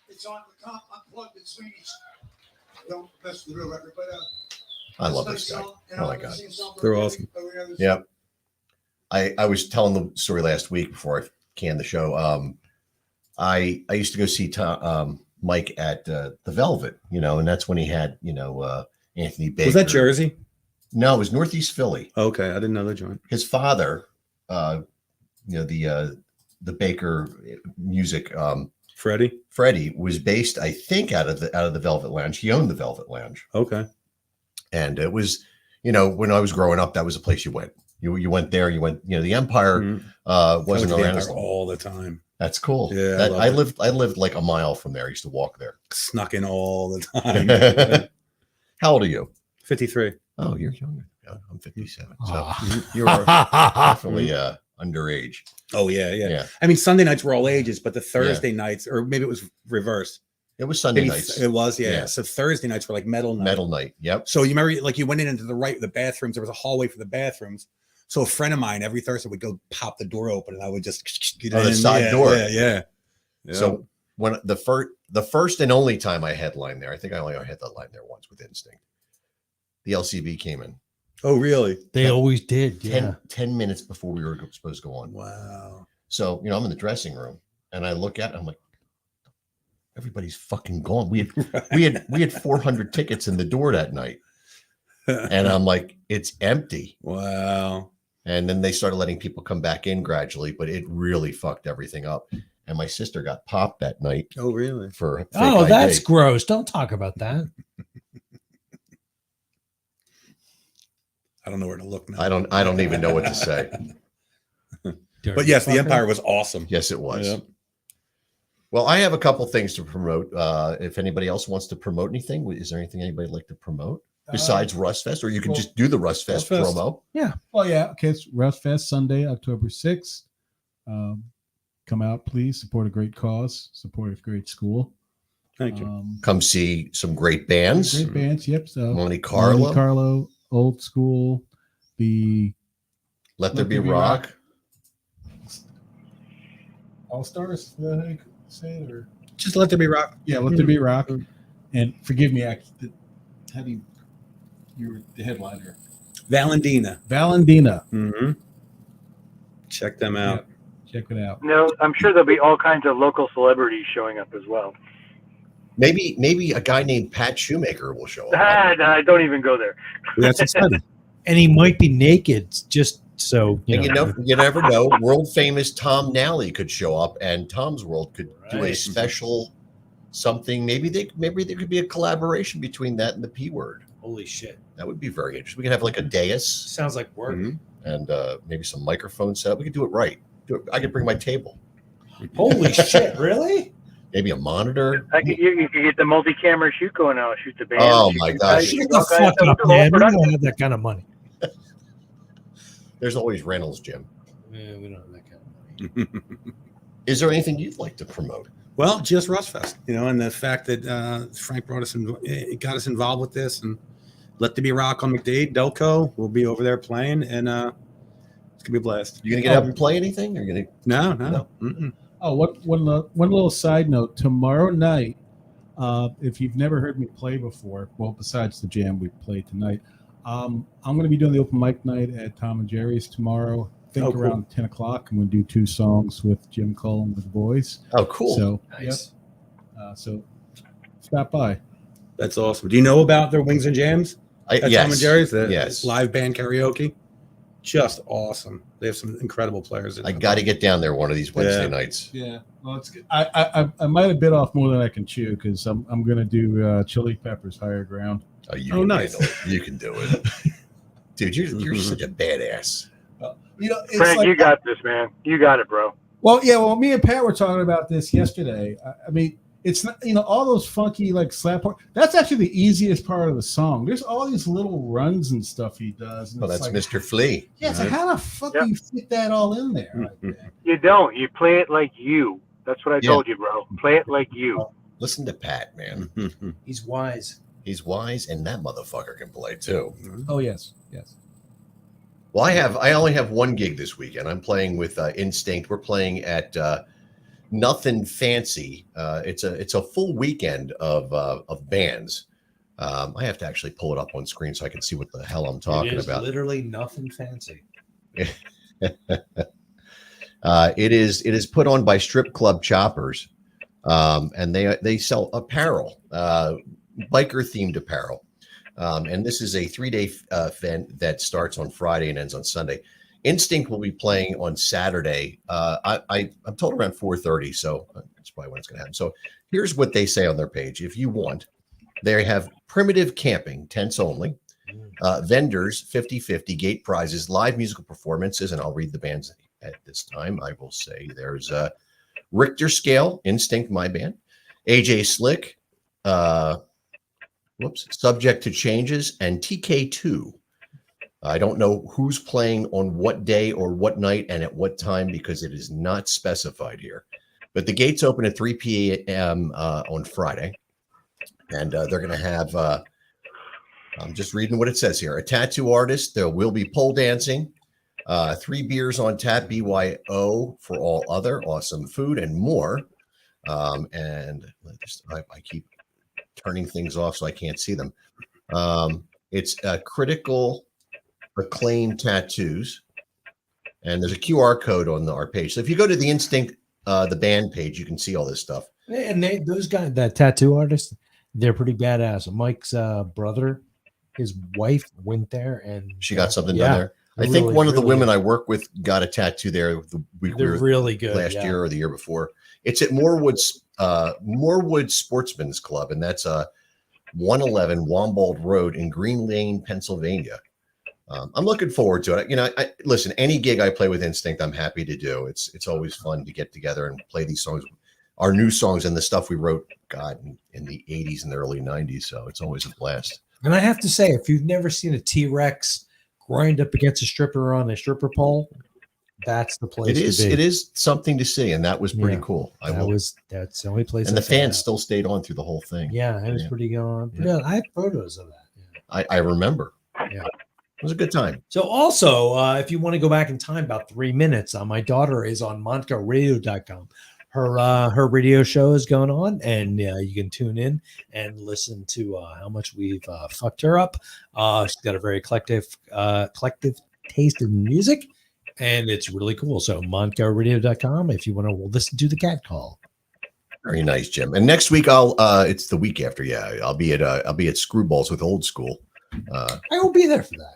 It's on the top, unplugged in Swedish. Don't mess with the real record, but I love this guy. Oh my God. They're awesome. Yeah. I was telling the story last week before I canned the show. I used to go see Mike at the Velvet, and that's when he had, Anthony Baker. Was that Jersey? No, it was Northeast Philly. Okay, I didn't know that joint. His father, the Baker music, Freddie was based, I think, out of the Velvet Lounge. He owned the Velvet Lounge. Okay. And it was, when I was growing up, that was a place you went. You went there. You went. The Empire wasn't around as long. All the time. That's cool. Yeah, I lived like a mile from there. I used to walk there. Snuck in all the time. How old are you? 53. Oh, you're younger. I'm 57. So you're definitely underage. Oh yeah. I mean, Sunday nights were all ages, but the Thursday nights, or maybe it was reversed. It was Sunday nights. It was, yeah. So Thursday nights were like metal night. Metal night. Yep. So you remember, like, you went into the bathrooms. There was a hallway for the bathrooms. So a friend of mine every Thursday would go pop the door open, and I would just get on in. The side door. Yeah. So when the first and only time I headlined there, I think I only had that line there once with Instinct. The LCB came in. Oh, really? They always did. 10 minutes before we were supposed to go on. Wow. So, I'm in the dressing room and I look at it, I'm like, everybody's fucking gone. We had 400 tickets in the door that night. And I'm like, it's empty. Wow. And then they started letting people come back in gradually, but it really fucked everything up. And my sister got popped that night. Oh, really? For fake that's ID. gross. Don't talk about that. I don't know where to look now. I don't even know what to say. But yes, the Empire was awesome. Yes, it was. Yep. Well, I have a couple things to promote. If anybody else wants to promote anything, is there anything anybody would like to promote besides Rustfest, or you can just do the Rustfest promo? Yeah. Well, yeah. Okay. It's Rustfest Sunday, October 6th. Come out, please. Support a great cause. Support a great school. Thank you. Come see some great bands. Great bands. Yep. So Monte Carlo, Old School, the Let There Be Rock. All Stars, say it, or just Let There Be Rock. Yeah, Let There Be Rock. And forgive me, how do you were the headliner? Valentina. Mm-hmm. Check them out. Yeah, check it out. No, I'm sure there'll be all kinds of local celebrities showing up as well. Maybe a guy named Pat Shoemaker will show up. Don't even go there. That's exciting. And he might be naked, just so You never know. World famous Tom Nally could show up, and Tom's World could do a special something. Maybe there could be a collaboration between that and the P Word. Holy shit! That would be very interesting. We could have like a dais. Sounds like work. And maybe some microphone set. We could do it right. I could bring my table. Holy shit! Really? Maybe a monitor. You could get the multi-camera shoot going out, shoot the band. Oh my gosh! Shut the fuck up, man. We don't have that kind of money. There's always Reynolds, Jim. Yeah, we don't have that kind of money. Is there anything you'd like to promote? Well, just Rustfest, and the fact that Frank got us involved with this, and Let There Be Rock on McDade, Delco will be over there playing, and it's gonna be a blast. You gonna get up and play anything? Or you gonna? No. Mm-mm. Oh, one little side note. Tomorrow night, if you've never heard me play before, well, besides the jam we played tonight, I'm going to be doing the open mic night at Tom and Jerry's tomorrow. I think around 10 o'clock. I'm going to do 2 songs with Jim Cullen with the boys. Oh, cool. So, nice. Yep. So stop by. That's awesome. Do you know about their Wings and Jams? Yes. Tom and Jerry's, yes. live band karaoke. just awesome. They have some incredible players. I got to get down there one of these Wednesday nights. Yeah, well, it's good. I might have bit off more than I can chew because I'm gonna do Chili Peppers Higher Ground. Oh, you Oh, can nice. handle it. You can do it, dude. You're such a badass. You know, it's Frank, like, you got this, man. You got it, bro. well, yeah. Well, me and Pat were talking about this yesterday. I mean, it's not, you know, all those funky like slap part. That's actually the easiest part of the song. There's all these little runs and stuff he does. And Well, it's that's like, Mr. Flea. yeah. So how the fuck do you fit that all in there? Like that? You don't. You play it like you. That's what I Yeah. told you, bro. Play it like you. Listen to Pat, man. He's wise. He's wise, and that motherfucker can play too. Oh yes, yes. Well, I only have one gig this weekend. I'm playing with Instinct. We're playing at Nothing Fancy. It's a full weekend of bands. I have to actually pull it up on screen so I can see what the hell I'm talking It is about. literally nothing fancy. It is put on by Strip Club Choppers, and they sell apparel, biker themed apparel. And this is a 3-day event that starts on Friday and ends on Sunday. Instinct will be playing on Saturday. I'm told around 4:30, so that's probably when it's going to happen. So here's what they say on their page. If you want, they have primitive camping, tents only, vendors, 50-50, gate prizes, live musical performances, and I'll read the bands at this time. I will say there's Richter Scale, Instinct, my band, AJ Slick, Subject to Changes, and TK2. I don't know who's playing on what day or what night and at what time because it is not specified here. But the gates open at 3 p.m. On Friday. And they're going to have, I'm just reading what it says here, a tattoo artist. There will be pole dancing, 3 beers on tap, BYO for all other, awesome food and more. And I keep turning things off so I can't see them. It's critical acclaim tattoos, and there's a QR code on our page. So if you go to the Instinct, the band page, you can see all this stuff. And those guys, that tattoo artist, they're pretty badass. Mike's brother, his wife went there and She got something done there. I think really, one of the really- women I work with got a tattoo there the week we They're were really good, last yeah. year or the year before. It's at Moorwood Sportsman's Club, and that's 111 Wombold Road in Green Lane, Pennsylvania. I'm looking forward to it. You know, listen, any gig I play with Instinct, I'm happy to do. It's always fun to get together and play these songs, our new songs and the stuff we wrote, God, in the 80s and the early 90s. So it's always a blast. And I have to say, if you've never seen a T-Rex grind up against a stripper on a stripper pole, that's the place to be. It is something to see, and that was pretty Yeah. cool. That's the only place. And the I saw fans that. still stayed on through the whole thing. Yeah, it was pretty going. Yeah. Yeah, I have photos of that. I remember. Yeah. It was a good time. So also, if you want to go back in time about 3 minutes, my daughter is on MoncoRadio.com. Her radio show is going on, and you can tune in and listen to how much we've fucked her up. She's got a very eclectic taste in music, and it's really cool. So MoncoRadio.com if you want to listen to the cat call. Very nice, Jim. And next week it's the week after. Yeah, I'll be at Screwballs with Old School. I will be there for that.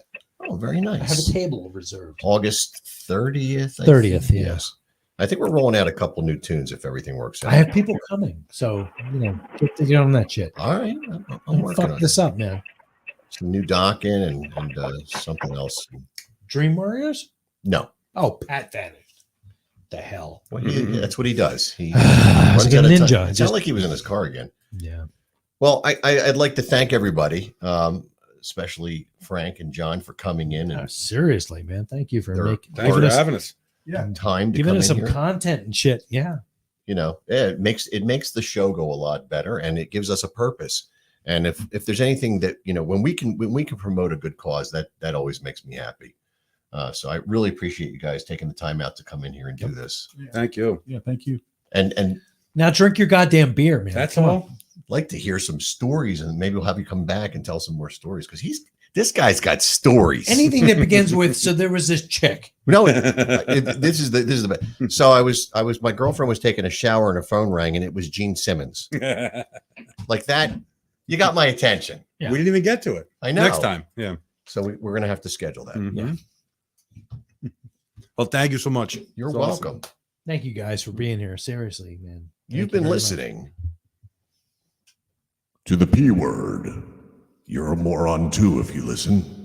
Oh, very nice. I have a table reserved. August 30th. 30th, yes. I think we're rolling out a couple new tunes if everything works out. I have people coming, so get on that shit. All right, I'm Don't working fuck on this up, man. some new docking and something else. Dream Warriors? No. Oh, Pat vanished. The hell. Well, that's what he does. He It's like a out of ninja. time. It Just- sounded like he was in his car again. Yeah. Well, I'd like to thank everybody, especially Frank and John, for coming in and Seriously, man. Thank you for They're- Thanks for having us. time to giving come us in some here. content and shit. Yeah. You know, it makes the show go a lot better, and it gives us a purpose. And if there's anything that, you know, when we can promote a good cause, that always makes me happy. So I really appreciate you guys taking the time out to come in here and do this. Thank you. Yeah, thank you. And Now drink your goddamn beer, man. That's Come on. all. like to hear some stories, and maybe we'll have you come back and tell some more stories because this guy's got stories. Anything that begins with, so there was this chick. No, this is the best. So I was my girlfriend was taking a shower and her phone rang, and it was Gene Simmons. Like that, you got my attention. Yeah. We didn't even get to it. I know. Next time. Yeah. So we're gonna have to schedule that. Mhm. Well, thank you so much. You're It's awesome. welcome. Thank you guys for being here. Seriously, man. You've Thank you been very much. listening. To the P word. You're a moron too if you listen.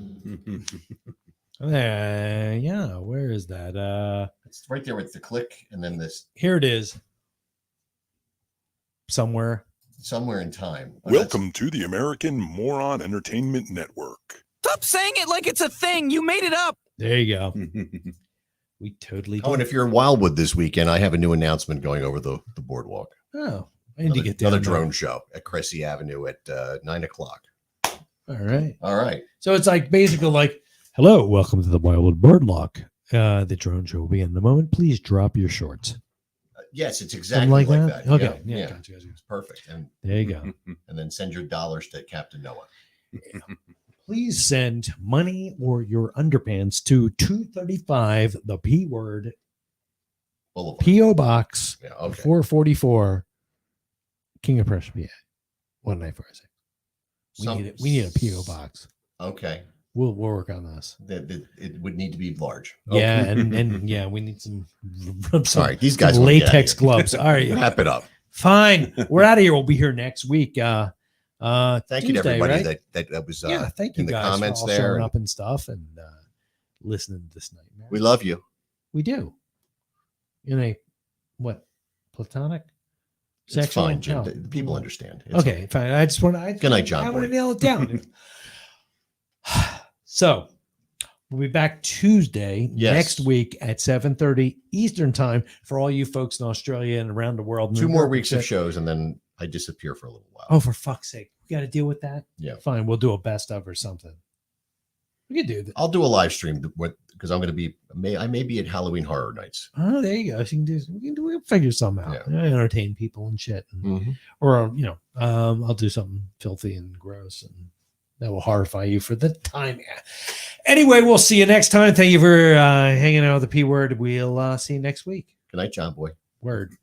Yeah, where is that? It's right there with the click and then this Here it is. Somewhere. somewhere in time. Welcome to the American Moron Entertainment Network. Stop saying it like it's a thing. You made it up. There you go. We totally Oh, and did. if you're in Wildwood this weekend, I have a new announcement going over the boardwalk. Oh, I need to get down another there. drone show at Cressy Avenue at 9:00. All right. All right. So it's like basically like, hello, welcome to the Wildwood Birdlock. The drone show will be in a moment. Please drop your shorts. Yes, it's Something exactly like that. Okay. Yeah, Yeah. Gotcha, gotcha. It's perfect. And There you go. and then send your dollars to Captain Noah. Please send money or your underpants to 235 the P word Boulevard. P.O. Box Yeah, okay. 444 King of Prussia, PA 19406. Some- We need a P.O. Box. Okay. We'll work on this. It would need to be large. Yeah, Okay. and yeah, we need some, All right, these guys some will get out of latex here. gloves. All right, Wrap it up. fine. We're out of here. We'll be here next week. Thank you to Tuesday, everybody right? that was Yeah, thank you in the guys comments for all there. showing up and stuff and listening to this nightmare. We love you. We do. In a what? Platonic? It's Sexual? fine, Jim. No. The people understand. It's Okay, fine. I just want to. Good night, John I want to Boy. nail it down. So we'll be back Tuesday Yes. next week at 7:30 Eastern time for all you folks in Australia and around the world. 2 more weeks of shows, and then I disappear for a little while. Oh, for fuck's sake. We got to deal with that? Yeah. Fine. We'll do a best of or something. We can do that. I'll do a live stream because I'm going to be. I may be at Halloween Horror Nights. Oh, there you go. So we'll figure something out. Yeah. Entertain people and shit. And, Mhm. Or, I'll do something filthy and gross and that will horrify you for the time. Anyway, we'll see you next time. Thank you for hanging out with the P word. We'll see you next week. Good night, John Boy. Word.